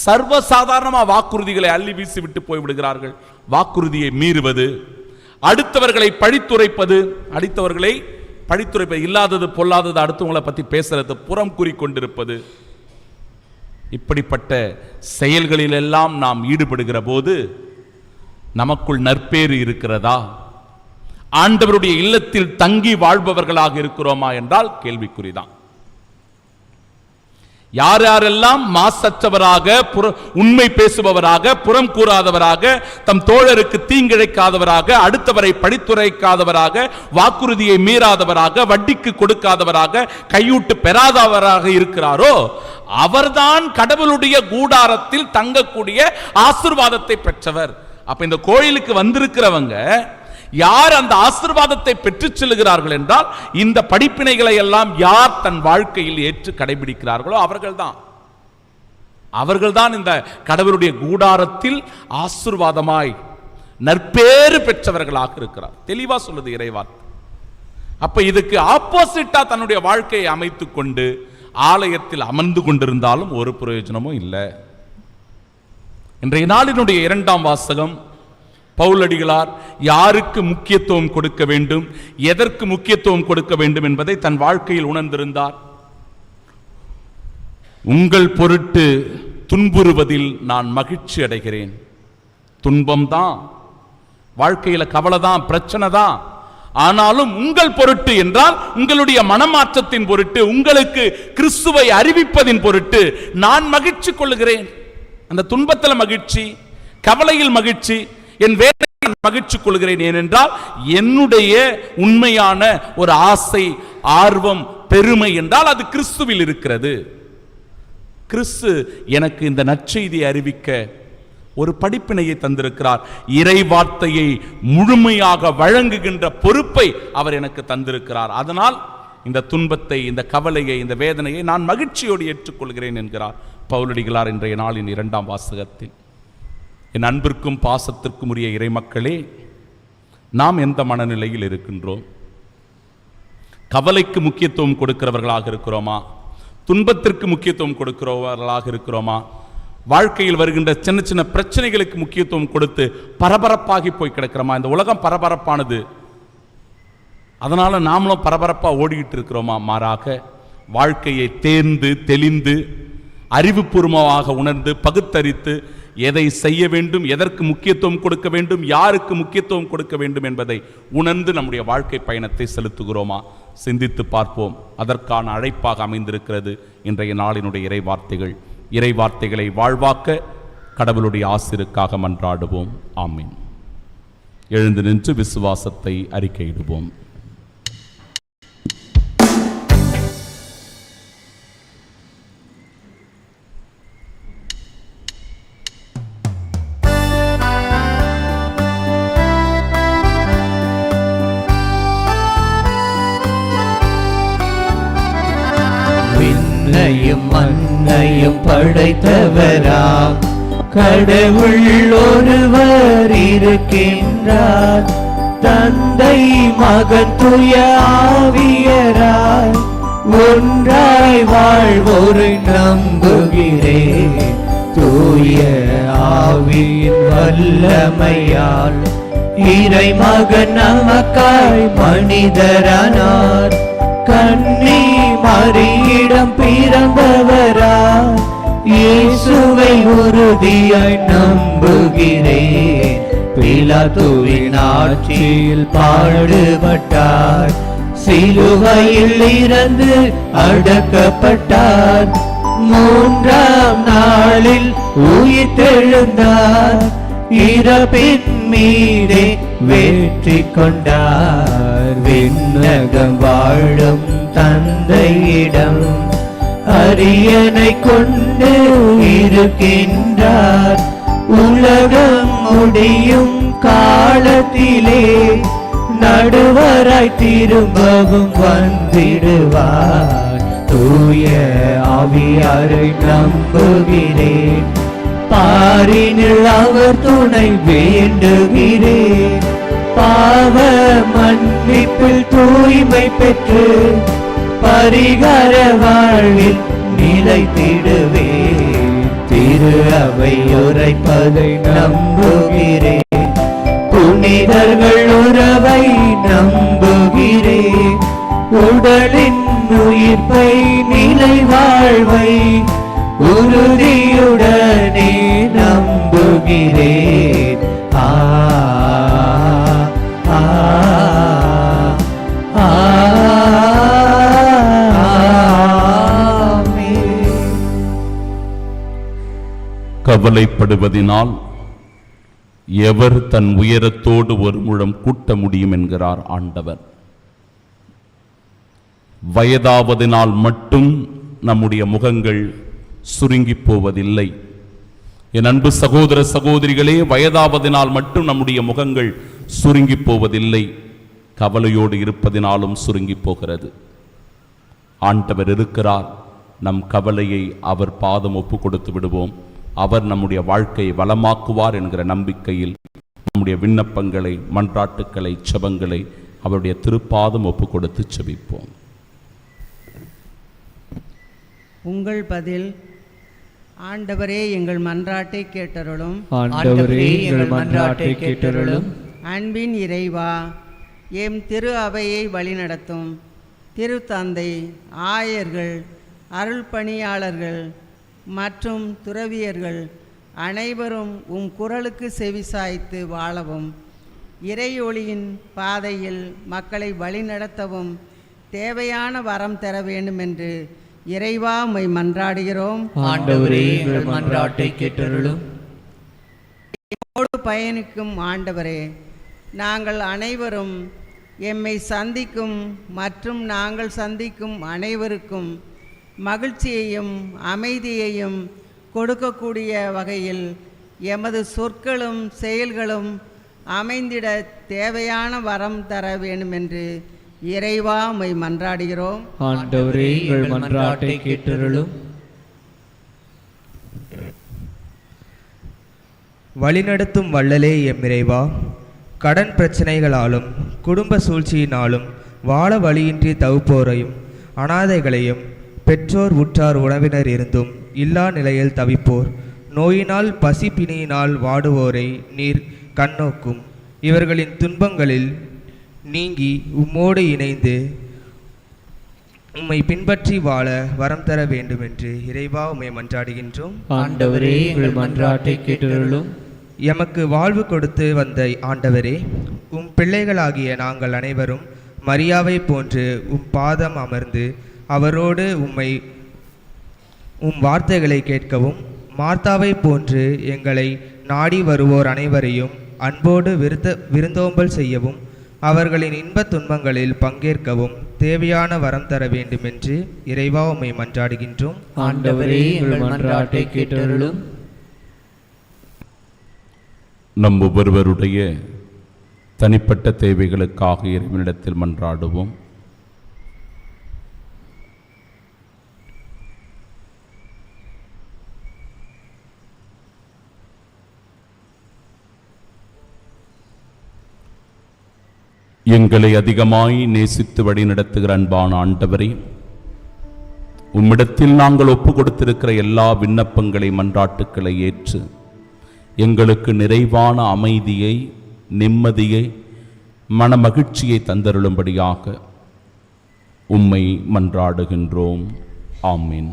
D: சர்வசாதாரணமா வாக்குறுதிகளை அள்ளி வீசி விட்டு போய்விடுகிறார்கள். வாக்குறுதியை மீறுவது, அடுத்தவர்களை பழித்துரைப்பது, அடுத்தவர்களை பழித்துரைப்பது, இல்லாதது பொல்லாதது அடுத்தவங்களை பத்தி பேசுறது, புறம் கூறி கொண்டிருப்பது, இப்படிப்பட்ட செயல்களில் எல்லாம் நாம் ஈடுபடுகிற போது நமக்குள் நற்பேறு இருக்கிறதா? ஆண்டவருடைய இல்லத்தில் தங்கி வாழ்பவர்களாக இருக்கிறோமா என்றால் கேள்விக்குறிதான். யார் யாரெல்லாம் மாசற்றவராக, உண்மை பேசுபவராக, புறம் கூறாதவராக, தம் தோழருக்கு தீங்கிழைக்காதவராக, அடுத்தவரை பழித்துரைக்காதவராக, வாக்குறுதியை மீறாதவராக, வட்டிக்கு கொடுக்காதவராக, கையூட்டு பெறாதவராக இருக்கிறாரோ அவர்தான் கடவுளுடைய கூடாரத்தில் தங்கக்கூடிய ஆசீர்வாதத்தை பெற்றவர். அப்ப இந்த கோயிலுக்கு வந்திருக்கிறவங்க யார் அந்த ஆசீர்வாதத்தை பெற்றுச் செல்கிறார்கள் என்றால், இந்த படிப்பினைகளை எல்லாம் யார் தன் வாழ்க்கையில் ஏற்று கடைபிடிக்கிறார்களோ அவர்கள்தான் இந்த கடவுளுடைய கூடாரத்தில் ஆசீர்வாதமாய் நற்பேறு பெற்றவர்களாக இருக்கிறார். தெளிவா சொல்லுது இறைவார்த்தை. அப்ப இதுக்கு ஆப்போசிட்டா தன்னுடைய வாழ்க்கையை அமைத்துக் கொண்டு ஆலயத்தில் அமர்ந்து கொண்டிருந்தாலும் ஒரு பிரயோஜனமும் இல்லை. இன்றைய நாளினுடைய இரண்டாம் வாசகம், பவுலடிகளார் யாருக்கு முக்கியத்துவம் கொடுக்க வேண்டும், எதற்கு முக்கியத்துவம் கொடுக்க வேண்டும் என்பதை தன் வாழ்க்கையில் உணர்ந்திருந்தார். உங்கள் பொருட்டு துன்புறுவதில் நான் மகிழ்ச்சி அடைகிறேன். துன்பம்தான், வாழ்க்கையில கவலை தான், பிரச்சனை தான், ஆனாலும் உங்கள் பொருட்டு என்றால் உங்களுடைய மனமாற்றத்தின் பொருட்டு, உங்களுக்கு கிறிஸ்துவை அறிவிப்பதின் பொருட்டு நான் மகிழ்ச்சி கொள்ளுகிறேன். அந்த துன்பத்தில் மகிழ்ச்சி, கவலையில் மகிழ்ச்சி, என் வேலையில் மகிழ்ச்சி கொள்கிறேன். ஏனென்றால் என்னுடைய உண்மையான ஒரு ஆசை, ஆர்வம், பெருமை என்றால் அது கிறிஸ்துவில் இருக்கிறது. கிறிஸ்து எனக்கு இந்த நற்செய்தியை அறிவிக்க ஒரு படிப்பினையை தந்திருக்கிறார். இறை வார்த்தையை முழுமையாக வழங்குகின்ற பொறுப்பை அவர் எனக்கு தந்திருக்கிறார். அதனால் இந்த துன்பத்தை, இந்த கவலையை, இந்த வேதனையை நான் மகிழ்ச்சியோடு ஏற்றுக்கொள்கிறேன் என்கிறார் பவுலடிகளார் இன்றைய நாளின் இரண்டாம் வாசகத்தில். என் அன்பிற்கும் பாசத்திற்கும் உரிய இறைமக்களே, நாம் எந்த மனநிலையில் இருக்கின்றோம்? கவலைக்கு முக்கியத்துவம் கொடுக்கிறவர்களாக இருக்கிறோமா? துன்பத்திற்கு முக்கியத்துவம் கொடுக்கிறவர்களாக இருக்கிறோமா? வாழ்க்கையில் வருகின்ற சின்ன சின்ன பிரச்சனைகளுக்கு முக்கியத்துவம் கொடுத்து பரபரப்பாகி போய் கிடக்கிறோமா? இந்த உலகம் பரபரப்பானது, அதனால நாமளும் பரபரப்பா ஓடிக்கிட்டு இருக்கிறோமா? மாறாக வாழ்க்கையை தேர்ந்து தெளிந்து அறிவுபூர்வமாக உணர்ந்து பகுத்தறித்து எதை செய்ய வேண்டும், எதற்கு முக்கியத்துவம் கொடுக்க வேண்டும், யாருக்கு முக்கியத்துவம் கொடுக்க வேண்டும் என்பதை உணர்ந்து நம்முடைய வாழ்க்கை பயணத்தை செலுத்துகிறோமா? சிந்தித்து பார்ப்போம். அதற்கான அழைப்பாக அமைந்திருக்கிறது இன்றைய நாளினுடைய இறை வார்த்தைகள். இறை வார்த்தைகளை வாழ்வாக்க கடவுளுடைய ஆசிருக்காக மன்றாடுவோம். ஆமீன். எழுந்து நின்று விசுவாசத்தை அறிக்கையிடுவோம்.
G: விண்ணையும் மண்ணையும் படைத்தவராம் கடவுள் ஒருவர் இருக்கின்றார். தந்தை மகன் தூய ஆவியராய் ஒன்றாய் வாழ்வோரை நம்புகிறேன். தூய ஆவியின் வல்லமையால் இறைமகன் நமக்காய் மனிதரானார். கன்னி மரியிடம் பிறந்தவராய் இயேசுவை உறுதியாய் நம்புகிறேன். பிலாத்துவின் ஆட்சியில் பாடுபட்டார். சிலுவையில் இறந்து அடக்கப்பட்டார். மூன்றாம் நாளில் உயிர்த்தெழுந்தார். இறப்பின் மீதே வெற்றி கொண்டார். விண்ணகம் வாழும் தந்தையிடம் அரியணை கொண்டு இருக்கின்றார். உலகம் முடியும் காலத்திலே நடுவராய் திரும்பவும் வந்திடுவார். தூய ஆவியாரை நம்புகிறேன். பாரினில் அவர் துணை வேண்டுகிறேன். பாவ மன்னிப்பில் தூய்மை பெற்று பரிகார வாழ்வில் நிலைத்திடுவேன். திரு அவை உரைப்பதை நம்புகிறேன். புனிதர்கள் உறவை நம்புகிறேன். உடலின் உயிர்ப்பை நிலை வாழ்வை உறுதியுடனே நம்புகிறேன்.
D: கவலைப்படுவதினால் எவர் தன் உயரத்தோடு ஒரு முழம் கூட்ட முடியும் என்கிறார் ஆண்டவர். வயதாவதினால் மட்டும் நம்முடைய முகங்கள் சுருங்கி போவதில்லை. என் அன்பு சகோதர சகோதரிகளே, வயதாவதினால் மட்டும் நம்முடைய முகங்கள் சுருங்கி போவதில்லை. கவலையோடு இருப்பதினாலும் சுருங்கி போகிறது. ஆண்டவர் இருக்கிறார். நம் கவலையை அவர் பாதம் ஒப்பு கொடுத்து விடுவோம். அவர் நம்முடைய வாழ்க்கையை வளமாக்குவார் என்கிற நம்பிக்கையில் நம்முடைய விண்ணப்பங்களை, மன்றாட்டுக்களை, செபங்களை அவருடைய திருப்பாதம் ஒப்பு கொடுத்து செபிப்போம்.
I: உங்கள் பதில். ஆண்டவரே, எங்கள் மன்றாட்டை கேட்டருளும்.
C: ஆண்டவரே, எங்கள் மன்றாட்டை கேட்டருளும்.
I: அன்பின் இறைவா, எம் திரு அவையை வழிநடத்தும் திரு தந்தை, ஆயர்கள், அருள் பணியாளர்கள் மற்றும் துறவியர்கள் அனைவரும் உம் குரலுக்கு செவிசாய்த்து வாழவும், இறையொளியின் பாதையில் மக்களை வழிநடத்தவும் தேவையான வரம் தர வேண்டும் என்று இறைவா உம்மை மன்றாடுகிறோம்.
G: ஆண்டவரே, எங்கள் மன்றாட்டை கேட்டருளும்.
I: எம்மோடு பயணிக்கும் ஆண்டவரே, நாங்கள் அனைவரும் எம்மை சந்திக்கும் மற்றும் நாங்கள் சந்திக்கும் அனைவருக்கும் மகிழ்ச்சியையும் அமைதியையும் கொடுக்கக்கூடிய வகையில் எமது சொற்களும் செயல்களும் அமைந்திட தேவையான வரம் தர வேண்டும் என்று இறைவா உம்மை மன்றாடுகிறோம்.
C: ஆண்டவரே, எங்கள் மன்றாட்டை கேட்டருளும்.
J: வழிநடத்தும் வள்ளலே எம் இறைவா, கடன் பிரச்சனைகளாலும் குடும்ப சூழ்ச்சியினாலும் வாழ வழியின்றி தவிப்போரையும் அனாதைகளையும் பெற்றோர் உற்றார் உறவினர் இருந்தும் இல்லா நிலையில் தவிப்போர், நோயினால் பசி பிணியினால் வாடுவோரை நீர் கண்ணோக்கும். இவர்களின் துன்பங்களில் நீங்கி உம்மோடு இணைந்து உம்மை பின்பற்றி வாழ வரம் தர வேண்டும் என்று இறைவா உம்மை மன்றாடுகின்றோம்.
G: ஆண்டவரே, எங்கள் மன்றாட்டை கேட்டருளும்.
J: எமக்கு வாழ்வு கொடுத்து வந்த ஆண்டவரே, உம் பிள்ளைகளாகிய நாங்கள் அனைவரும் மரியாவை போன்று உம் பாதம் அமர்ந்து அவரோடு உம் வார்த்தைகளை கேட்கவும், மார்த்தாவை போன்று எங்களை நாடி வருவோர் அனைவரையும் அன்போடு விருந்தோம்பல் செய்யவும், அவர்களின் இன்பத் துன்பங்களில் பங்கேற்கவும் தேவையான வரம் தர வேண்டும் என்று இறைவா உம்மை மன்றாடுகின்றோம்.
G: ஆண்டவரே, எங்கள் மன்றாட்டை கேட்டருளும்.
D: நம் ஒவ்வொருவருடைய தனிப்பட்ட தேவைகளுக்காக இறைவனிடத்தில் மன்றாடுவோம். எங்களை அதிகமாய் நேசித்து வழி நடத்துகிற அன்பான ஆண்டவரே, உம்மிடத்தில் நாங்கள் ஒப்பு கொடுத்திருக்கிற எல்லா விண்ணப்பங்களை மன்றாட்டுக்களை ஏற்று எங்களுக்கு நிறைவான அமைதியை, நிம்மதியை, மன மகிழ்ச்சியை தந்தருளும்படியாக உம்மை மன்றாடுகின்றோம். ஆமீன்.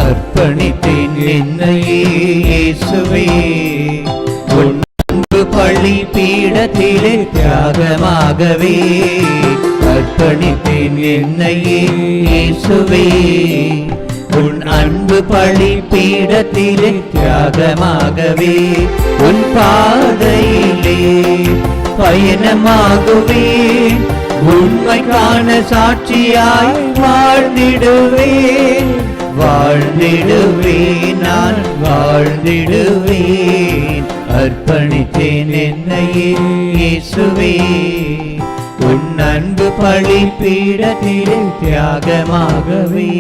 G: அர்ப்பணித்தேன் என்னையே இயேசுவே, உன் அன்பு பழி பீடத்திலே தியாகமாகவே. அர்ப்பணித்தேன் என்னையே இயேசுவே, உன் அன்பு பழி பீடத்திலே தியாகமாகவே. உன் பாதையிலே பயணமாகுவேன், உண்மைக்கான சாட்சியாய் வாழ்ந்திடுவேன். வாழ்ந்திடுவேன், நான் வாழ்ந்திடுவேன். அர்ப்பணித்தேன் என்னையே இயேசுவே, உன் அன்பு பழி பீடத்திலே தியாகமாகவே.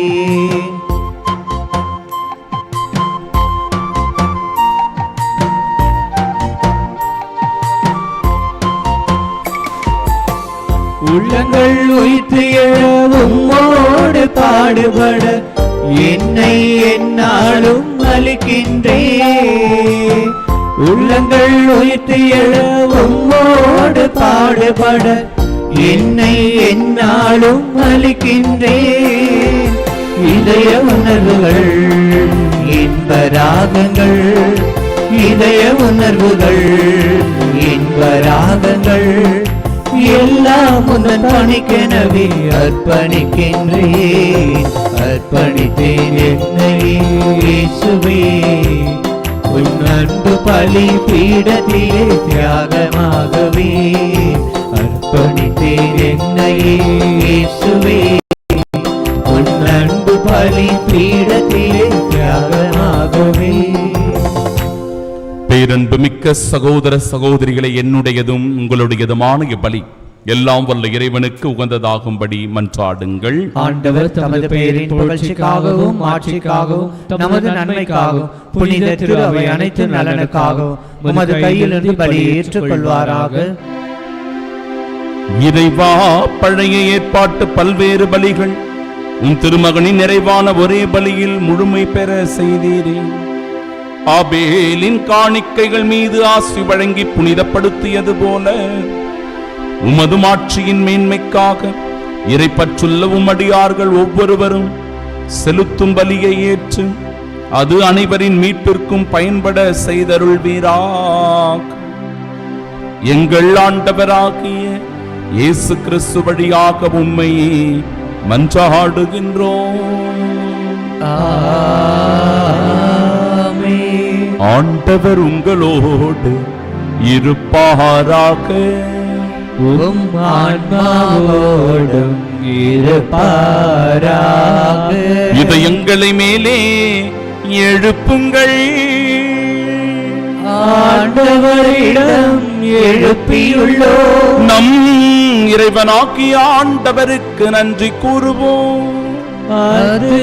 G: உள்ளங்கள் உயிர்த்து எழ உம்மோடு பாடுபட என்னை என்னாலும் அளிக்கின்றேன். உள்ளங்கள் உயிர்த்து எழ உம்மோடு பாடுபட என்னை என்னாலும் அளிக்கின்றேன். இதய உணர்வுகள் இன்ப ராகங்கள், இதய உணர்வுகள் இன்ப ராகங்கள் எல்லாம் உந்தன் பணிக்கெனவே அர்ப்பணிக்கின்றேன். அர்ப்பணித்தேன் என்னை இயேசுவே, உன் அன்பு பலி பீடத்திலே தியாகமாகவே. அர்ப்பணித்தேன் என்னை இயேசுவே, உன் அன்பு பலி பீடத்திலே தியாகமாகவே.
D: பேரன்பு மிக்க சகோதர சகோதரிகளை, என்னுடையதும் உங்களுடையதுமான இப்பலி எல்லாம் வல்ல இறைவனுக்கு உகந்ததாகும்படி மன்றாடுங்கள்.
G: ஆண்டவர் தமது பெயரின் புகழ்ச்சிக்காகவும் ஆட்சிக்காகவும் நமது நன்மைக்காகவும் புனித திரு அவை அனைத்து நலனுக்காகவும் உமது கையிலிருந்து பலியை ஏற்றுக்கொள்வாராக.
D: இறைவா, பழைய ஏற்பாட்டு பல்வேறு பலிகள் உன் திருமகனின் நிறைவான ஒரே பலியில் முழுமை பெற செய்தீரே. ஆபேலின் காணிக்கைகள் மீது ஆசி வழங்கி புனிதப்படுத்தியது போல உமது மாட்சியின் மேன்மைக்காக இறைப்பற்றுள்ள உமடியார்கள் ஒவ்வொருவரும் செலுத்தும் பலியை ஏற்று அது அனைவரின் மீட்பிற்கும் பயன்பட செய்தருள்வீராக. எங்கள் ஆண்டவராகிய இயேசு கிறிஸ்து வழியாக உம்மை மன்றாடுகின்றோம். ஆண்டவர் உங்களோடு இருப்பாராக.
G: உம் ஆன்மாவோடும் இருப்பாராக.
D: இதயங்களை மேலே எழுப்புங்கள்.
G: ஆண்டவரிடம் எழுப்பியுள்ளோம்.
D: நம் இறைவனாகிய ஆண்டவருக்கு நன்றி கூறுவோம்.
G: அது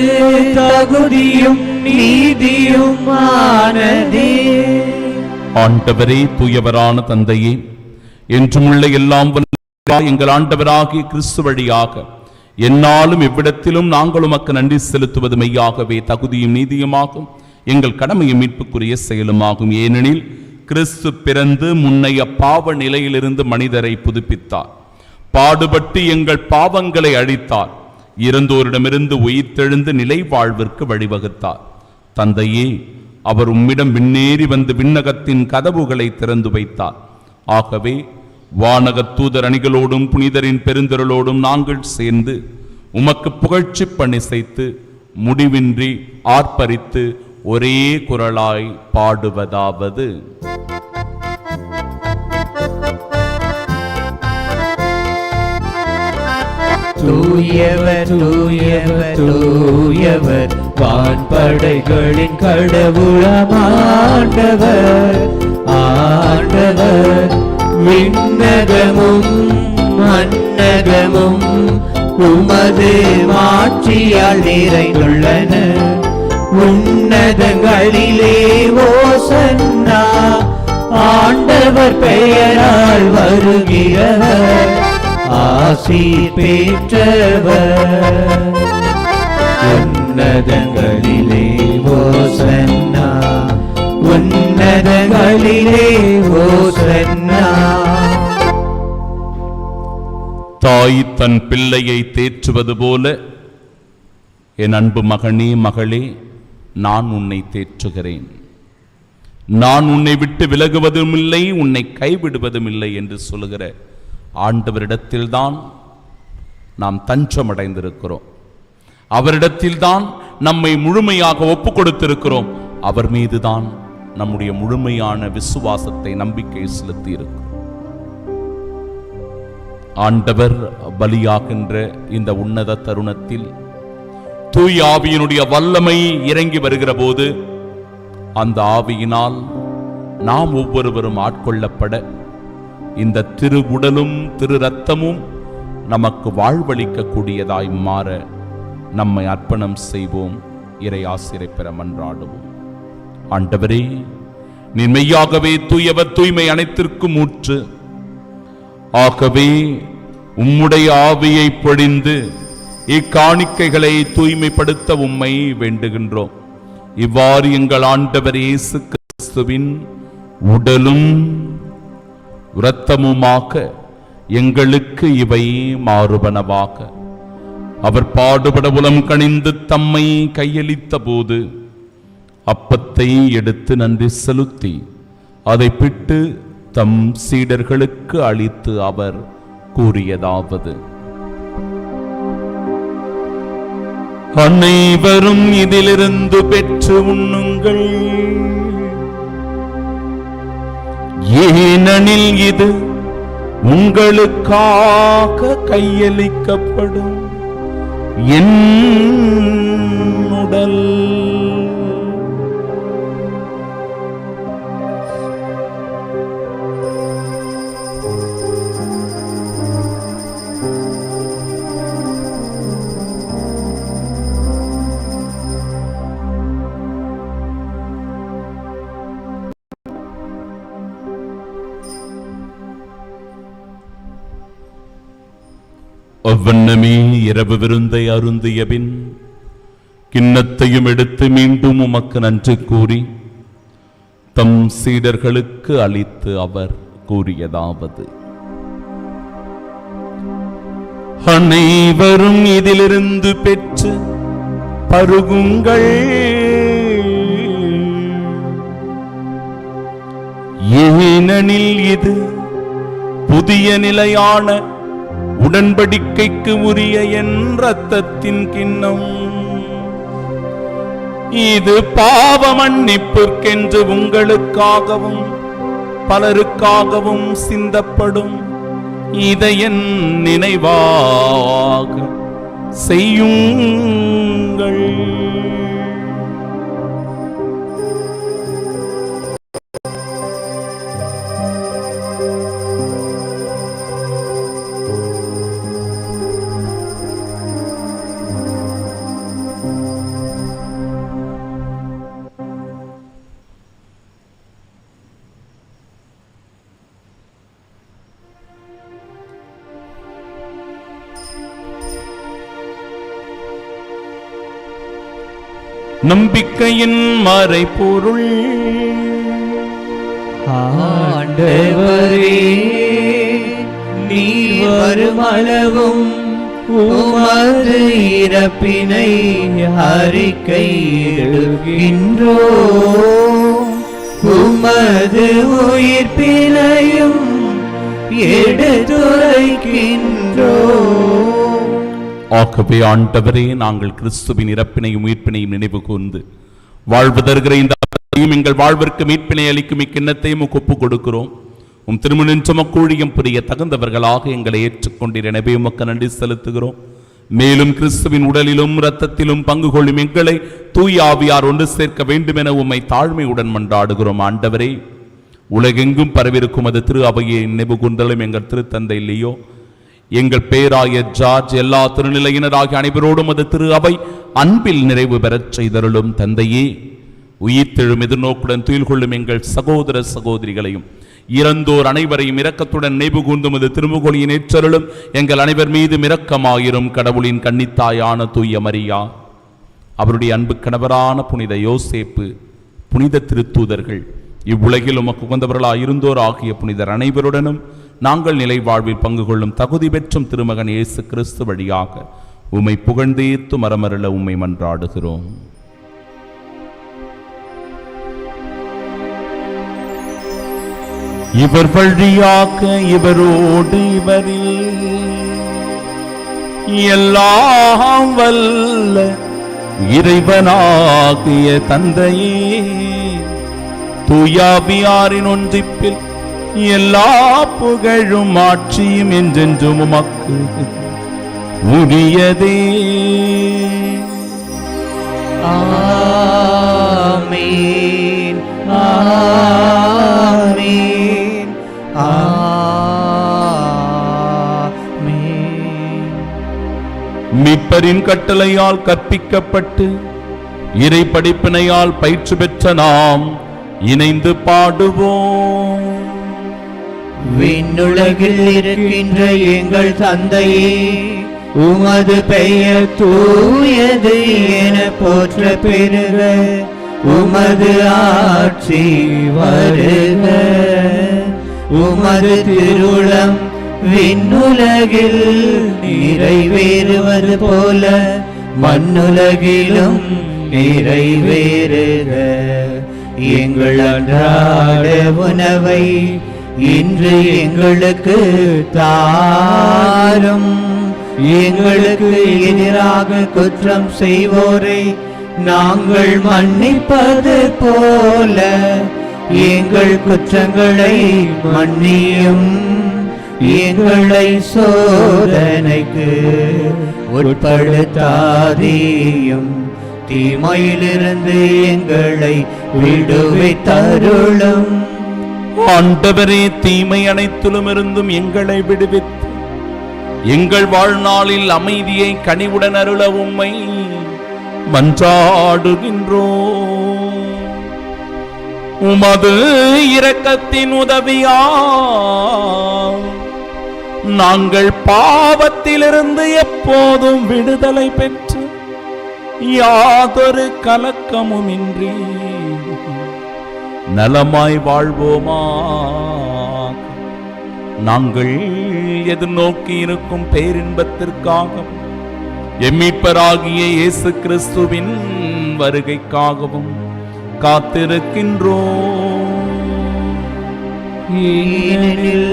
G: தகுதியும் நீதியுமானதே.
D: ஆண்டவரே, தூயவரான தந்தையே, என்றுமுள்ள எல்லாம் வல்ல எங்கள் ஆண்டவராகிய கிறிஸ்து வழியாக என்னாலும் எவ்விடத்திலும் நாங்கள் உமக்கு நன்றி செலுத்துவது மெய்யாகவே தகுதியும் நீதியுமாகும், எங்கள் கடமையும் மீட்புக்குரிய செயலுமாகும். ஏனெனில் கிறிஸ்து பிறந்து முன்னைய பாவ நிலையிலிருந்து மனிதரை புதுப்பித்தார், பாடுபட்டு எங்கள் பாவங்களை அழித்தார், இறந்தோரிடமிருந்து உயிர்த்தெழுந்து நிலை வாழ்விற்கு வழிவகுத்தார். தந்தையே, அவர் உம்மிடம் விண்ணேறி வந்து விண்ணகத்தின் கதவுகளை திறந்து வைத்தார். ஆகவே வானகத் தூதர் அணிகளோடும் புனிதரின் பெருந்திரளோடும் நாங்கள் சேர்ந்து உமக்கு புகழ்ச்சி பணி செய்து முடிவின்றி ஆர்ப்பரித்து ஒரே குரலாய் பாடுவதாவது:
G: தூயவர் தூயவர் தூயவர் வான்படைகளின் கடவுளமாண்டவர். ஆண்டவர் விண்ணகமும் மன்னகமும் உமது மாட்சியால் நிறைந்துள்ளன. உன்னதங்களிலே ஓசன்னா, ஆண்டவர் பெயரால் வருகிறவர் ஆசி பெற்றவர். உன்னதங்களிலே ஓசன்னா, உன்னதங்களிலே ஓசன்னா.
D: தாய் தன் பிள்ளையை தேற்றுவது போல என் அன்பு மகனே மகளே, நான் உன்னை தேற்றுகிறேன். நான் உன்னை விட்டு விலகுவதும் இல்லை, உன்னை கைவிடுவதும் இல்லை என்று சொல்லுகிற ஆண்டவரிடத்தில்தான் நாம் தஞ்சமடைந்திருக்கிறோம். அவரிடத்தில்தான் நம்மை முழுமையாக ஒப்பு கொடுத்திருக்கிறோம். அவர் மீதுதான் நம்முடைய முழுமையான விசுவாசத்தை, நம்பிக்கை செலுத்தி இருக்கிறோம். ஆண்டவர் பலியாகின்ற இந்த உன்னத தருணத்தில் தூய ஆவியினுடைய வல்லமை இறங்கி வருகிற போது அந்த ஆவியினால் நாம் ஒவ்வொருவரும் ஆட்கொள்ளப்பட இந்த திரு உடலும் திரு இரத்தமும் நமக்கு வாழ்வளிக்க கூடியதாய் மாற நம்மை அர்ப்பணம் செய்வோம். இறை ஆசிரை பெற மன்றாடுவோம். ஆண்டவரே, நீ மெய்யாகவே தூயவர், தூய்மை அனைத்திற்கும் ஊற்று. ஆகவே உம்முடைய ஆவியை பொழிந்து இக்காணிக்கைகளை தூய்மைப்படுத்த உம்மை வேண்டுகின்றோம். இவ்வாறு எங்கள் ஆண்டவர் இயேசு கிறிஸ்துவின் உடலும் இரத்தமுமாக எங்களுக்கு இவை மாறுபனவாக. அவர் பாடுபட உலம் கனிந்து தம்மை கையளித்த போது அப்பத்தை எடுத்து நன்றி செலுத்தி அதை பிட்டு தம் சீடர்களுக்கு அளித்து அவர் கூறியதாவது: அனைவரும் இதிலிருந்து பெற்று உண்ணுங்கள், ஏனெனில் இது உங்களுக்காக கையளிக்கப்படும் என் உடல். அவ்வண்ணமே இரவு விருந்தை அருந்திய பின் கிண்ணத்தையும் எடுத்து மீண்டும் உமக்கு நன்றி கூறி தம் சீடர்களுக்கு அளித்து அவர் கூறியதாவது: அனைவரும் இதிலிருந்து பெற்று பருகுங்கள், ஏனெனில் இது புதிய நிலையான உடன்படிக்கைக்கு உரிய என் இரத்தத்தின் கிண்ணம். இது பாவ மன்னிப்பிற்கென்று உங்களுக்காகவும் பலருக்காகவும் சிந்தப்படும். இதை என் நினைவாக செய்யுங்கள். நம்பிக்கையின் மறைபொருள்.
G: ஆண்டவரே, நீர் வருமளவும் உமது இறப்பினை அறிக்கையிடுகின்றோம், உமது உயிர்ப்பினையும் எடுத்துரைக்கின்றோம்.
D: ஆகவே ஆண்டவரே, நாங்கள் கிறிஸ்துவின் இறப்பினையும் உயிர்ப்பினையும் நினைவு கூர்ந்து வாழ்வு தருகிற இந்த எங்கள் வாழ்விற்கு மீட்பினை அளிக்கும் இக்கிண்ணத்தையும் ஒப்பு கொடுக்கிறோம். உம் திருமணின் சுமக்கூழியம் புரிய தகுந்தவர்களாக எங்களை ஏற்றுக்கொண்டீர். எனவே உமக்கு நன்றி செலுத்துகிறோம். மேலும் கிறிஸ்துவின் உடலிலும் இரத்தத்திலும் பங்கு கொள்ளும் எங்களை தூய ஆவியார் ஒன்று சேர்க்க வேண்டும் என உம்மை தாழ்மையுடன் மன்றாடுகிறோம். ஆண்டவரே, உலகெங்கும் பரவிருக்கும் அது திரு அவையை நினைவு கூர்ந்தலும் எங்கள் திருத்தந்தை இல்லையோ எங்கள் பேராய ஜார்ஜ், எல்லா திருநிலையினராகிய அனைவரோடும் அது திரு அவை அன்பில் நிறைவு பெறச் செய்தருளும் தந்தையே. உயிர்த்தெழும் எதிர்நோக்குடன் துயில் கொள்ளும் எங்கள் சகோதர சகோதரிகளையும் இறந்தோர் அனைவரையும் இரக்கத்துடன் நினைவு கூர்ந்தும் அது திருமுகொழியின் ஏற்றருளும். எங்கள் அனைவர் மீது இரக்கமாயிரும். கடவுளின் கன்னித்தாயான தூய மரியா, அவருடைய அன்பு கணவரான புனித யோசேப்பு, புனித திருத்தூதர்கள், இவ்வுலகில் உமக்கு உகந்தவர்களாய் இருந்தோர் ஆகிய புனிதர் அனைவருடனும் நாங்கள் நிலை வாழ்வில் பங்கு கொள்ளும் தகுதி பெற்றும் திருமகன் இயேசு கிறிஸ்து வழியாக உம்மை புகழ்ந்தேத்து மரமருள உம்மை மன்றாடுகிறோம். இவர் வழியாக இவரோடு இவரில் எல்லாம் வல்ல இறைவனாகிய தந்தையே, தூயாவியாரின் ஒன்றிப்பில் எல்லா புகழும் ஆட்சியும் என்றென்றும் உமக்கு உரியதே.
A: ஆமென், ஆமென், ஆமென்.
D: மீட்பரின் கட்டளையால் கற்பிக்கப்பட்டு இறை படிப்பினையால் பயிற்சி பெற்ற நாம் இணைந்து பாடுவோம்.
A: விண்ணுலகில் இருக்கின்ற எங்கள் தந்தையே, உமது பெயர் தூயது என போற்ற பெறுக. உமது ஆட்சி வருக. உமது திருவுளம் விண்ணுலகில் நிறைவேறுவது போல மண்ணுலகிலும் நிறைவேறுக. எங்கள் அன்றாட உணவை இன்று எங்களுக்கு தாரும். எங்களுக்கு எதிராக குற்றம் செய்வோரை நாங்கள் மன்னிப்பது போல எங்கள் குற்றங்களை மன்னியும். எங்களை சோதனைக்கு உட்படுத்தாதேயும், தீமையிலிருந்து எங்களை விடுவித்தருளும்.
D: ஆண்டவரே, தீமை அனைத்திலும் இருந்தும் எங்களை விடுவித்து எங்கள் வாழ்நாளில் அமைதியை கனிவுடன் அருள உம்மை மன்றாடுகின்றோம். உமது இரக்கத்தின் உதவியால் நாங்கள் பாவத்திலிருந்து எப்போதும் விடுதலை பெற்று யாதொரு கலக்கமுமின்றி நலமாய் வாழ்வோமா. நாங்கள் எதிர்நோக்கி இருக்கும் பேரின்பத்திற்காக எம்மீட்பராகிய இயேசு கிறிஸ்துவின் வருகைக்காகவும் காத்திருக்கின்றோம்.
A: ஏனெனில்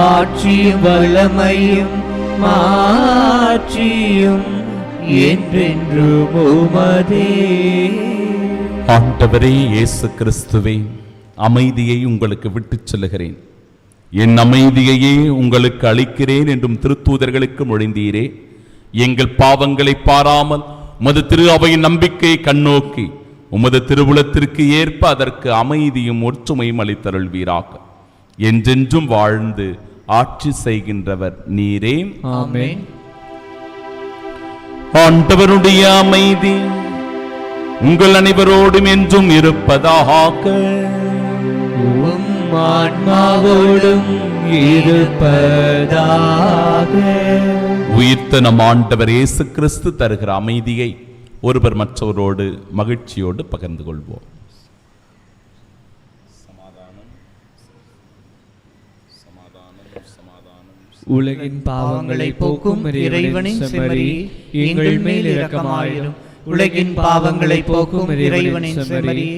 A: ஆட்சியும் வல்லமையும் மாட்சியும் என்றென்றும் உமதே.
D: ஆண்டவரே இயேசு கிறிஸ்துவே, அமைதியை உங்களுக்கு விட்டுச் செல்கிறேன், என் அமைதியையே உங்களுக்கு அளிக்கிறேன் என்றும் திருத்தூதர்களுக்கு மொழிந்தீரே. எங்கள் பாவங்களை பாராமல் உமது திரு அவையின் நம்பிக்கையை கண்ணோக்கி உமது திருவுளத்திற்கு ஏற்ப அதற்கு அமைதியும் ஒற்றுமையும் அளித்தருள்வீராக. என்றென்றும் வாழ்ந்து ஆட்சி செய்கின்றவர் நீரே.
C: ஆமென்.
D: ஆண்டவருடைய அமைதி உங்கள் அனைவரோடும் என்றும் இருப்பதாக.
A: உம் ஆன்மாவோடும் இருப்பதாக.
D: உயிர்த்த நம் ஆண்டவர் இயேசு கிறிஸ்து தருகிற அமைதியை ஒருவர் மற்றவரோடு மகிழ்ச்சியோடு பகிர்ந்து கொள்வோம்.
C: உலகின் பாவங்களை போக்கும் இறைவனின் செம்மறி, எங்கள் மேல் இரக்கமாயிரும்.
A: உலகின் பாவங்களை போக்கும் இறைவனின் செம்மறி,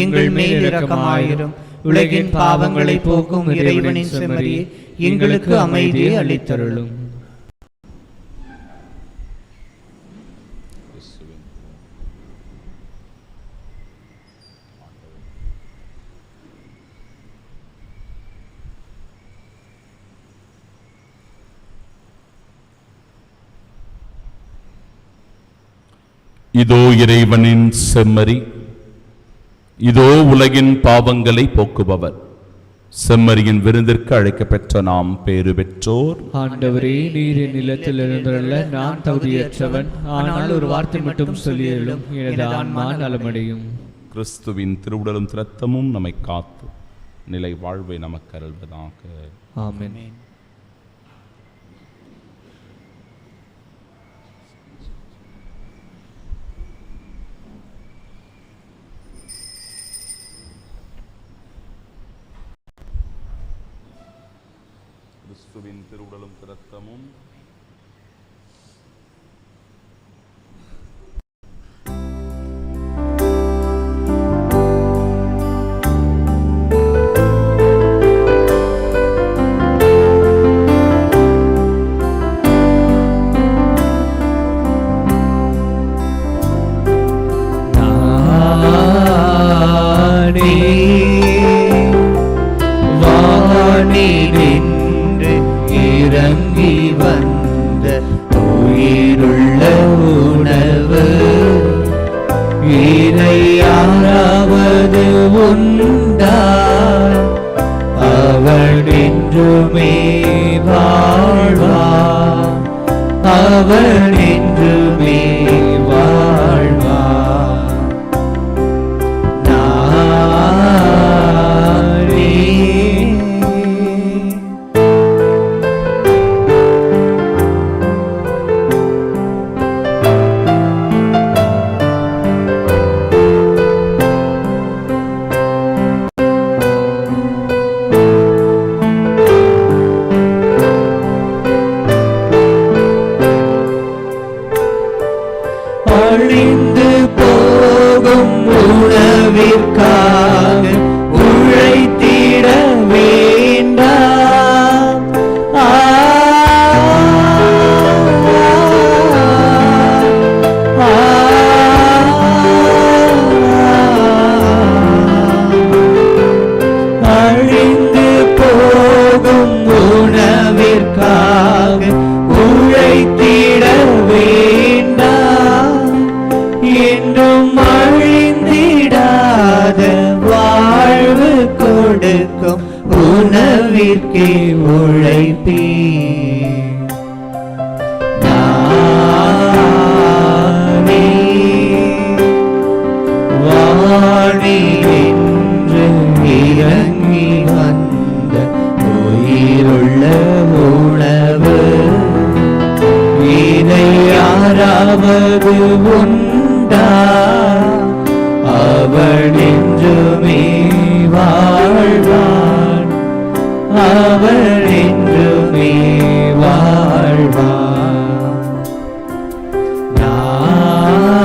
A: எங்கள் மேல் இரக்கமாயிரும். உலகின் பாவங்களை போக்கும் இறைவனின் செம்மறி, எங்களுக்கு அமைதியை அளித்தருளும்.
D: இதோ இறைவனின் செம்மறி, இதோ உலகின் பாவங்களை போக்குபவர். செம்மறியின் விருந்திற்கு அழைக்கப்பெற்ற நாம் பேறு பெற்றோர்.
C: ஆண்டவரே, நீர் என் நிலத்தில் எழுந்தருள நான் தகுதியற்றவன். ஆனால் ஒரு வார்த்தை மட்டும் சொல்லியருளும், எனது ஆன்மா நலமடையும்.
D: கிறிஸ்துவின் திருவுடலும் இரத்தமும் நம்மை காத்து நிலை வாழ்வை நமக்கு அருள்வதாக.
C: ஆமென்.
D: கிறிஸ்துவின் திருவுடலும் இரத்தமும்
G: இறங்கி வந்த உயிருள்ள உணவு இதை யாராவது உண்டார் அவன் என்றுமே வாழ்வார், அவன் என்றுமே வாழ்வார். நானே அழிந்து போகும் உணவிற்காக உழைத்திட வேண்டாம். அழிந்து போகும் உணவிற்காக உழைத்திட வேண்டாம். என்றும் அழிந்திடாத வாழ்வு கொடுக்கும் உணவிற்கே உழைப்பே. நானே வானின்று இறங்கி வந்த உயிருள்ள உணவு இதை யாராவது உண்டார் அவன் என்றுமே வாழ்வான், அவன் என்றுமே வாழ்வான். நானே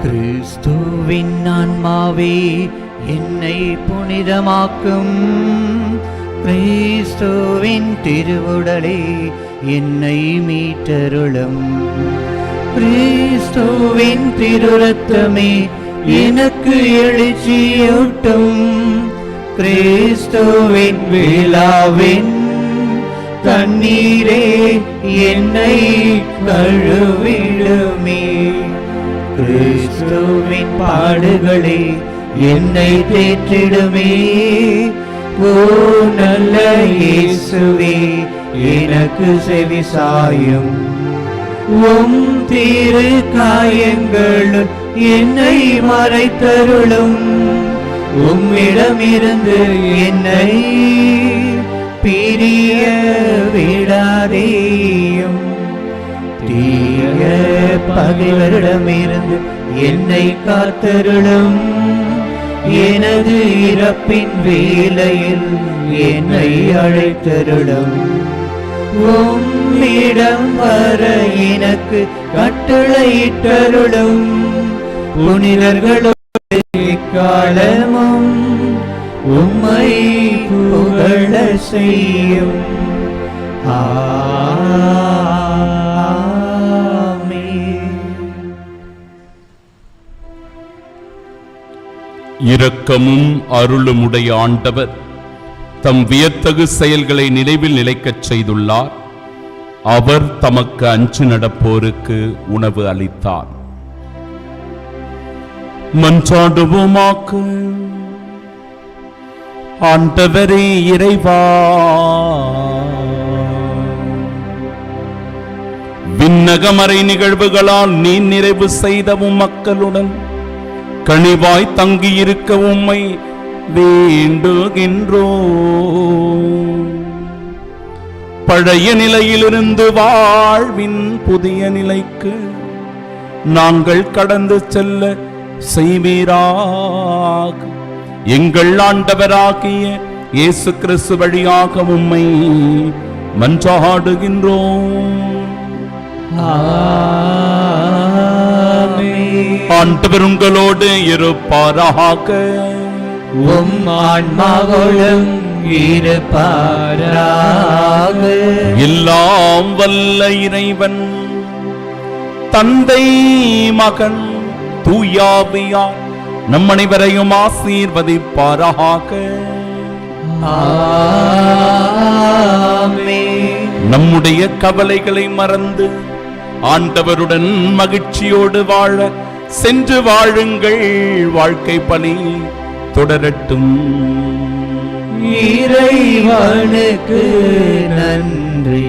G: கிறிஸ்துவின் ஆன்மாவே என்னை புனிதமாக்கும். கிறிஸ்துவின் திருவுடலே என்னை மீட்டருளும். கிறிஸ்துவின் திருரத்தமே எனக்கு எழுச்சியூட்டும். கிறிஸ்துவின் விழாவின் தண்ணீரே என்னை கழுவிடுமே. கிறிஸ்துவின் பாடுகளே என்னை தேற்றிடுமே. ஓ நல்ல இயேசுவே, எனக்கு செவிசாயும். உம் திரு காயங்களுள் என்னை மறைத்தருளும். உம்மிடமிருந்து என்னை பிரிய விடாதேயும். தீய பகைவரிடமிருந்து என்னை காத்தருளும். எனது இறப்பின் வேளையில் என்னை அழைத்தருளும். உம் உம்மிடம் வர எனக்கு கட்டளையிட்டருளும். புனிதர்களோடு எக்காலமும் உம்மை புகழ செய்யும்.
D: இரக்கமும் அருளுமுடைய ஆண்டவர் தம் வியத்தகு செயல்களை நினைவில் நிலைக்கச் செய்துள்ளார். அவர் தமக்கு அஞ்சு நடப்போருக்கு உணவு அளித்தார். மன்றாடுவோமாக்கு. ஆண்டவரே இறைவா, விண்ணகமறை நிகழ்வுகளால் நீ நிறைவு செய்தவும் மக்களுடன் கனிவாய் தங்கியிருக்க உம்மை வேண்டுகின்றோம். பழைய நிலையிலிருந்து வாழ்வின் புதிய நிலைக்கு நாங்கள் கடந்து செல்ல செய்வீராக. எங்கள் ஆண்டவராகிய இயேசு கிறிஸ்து வழியாக உம்மை மன்றாடுகின்றோம். ஆண்டவர் உங்களோடு இருப்பாராக.
G: உம் ஆன்மாவோடும் இருப்பாராக.
D: எல்லாம் வல்ல இறைவன் தந்தை மகன் தூயாவியார் நம் அனைவரையும் ஆசீர்வதிப்பாராக. நம்முடைய கவலைகளை மறந்து ஆண்டவருடன் மகிழ்ச்சியோடு வாழ சென்று வாழுங்கள். வாழ்க்கை பணி தொடரட்டும்.
G: இறைவனுக்கு நன்றி.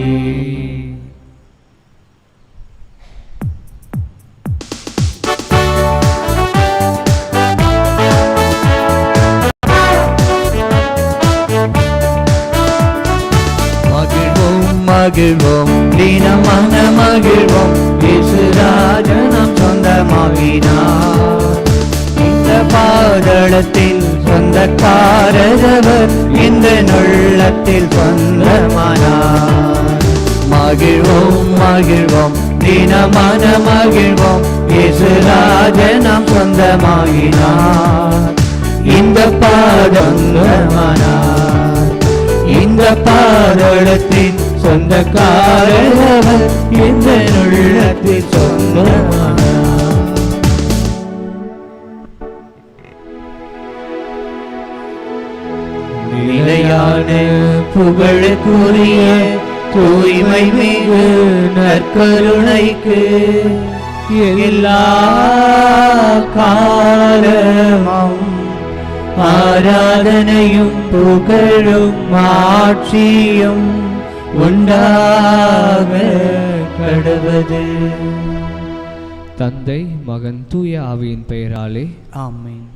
G: மகிழ்வோம் தினமான மகிழ்வோம், இயேசுராஜனம் சொந்தமாகினார். இந்த பாதளத்தில் சொந்தக்காரரவர் இந்த நுள்ளத்தில் சொந்தமானார். மகிழ்வோம் மகிழ்வோம் தினமான மகிழ்வோம், இயேசுராஜனம் சொந்தமாகினார். இந்த பாதமானார். இந்த பாதளத்தின் சொந்தக்காரரவர் இந்த உள்ளத்தில் சொந்தமானார். நிலையான புகழுக்குரிய தூய்மை மிகு நற்கருணைக்கு எல்லா காலமும் ஆராதனையும் புகழும் ஆட்சியும் உண்டாக கடவது.
C: தந்தை மகன் தூய ஆவியின் பெயராலே
A: ஆமென்.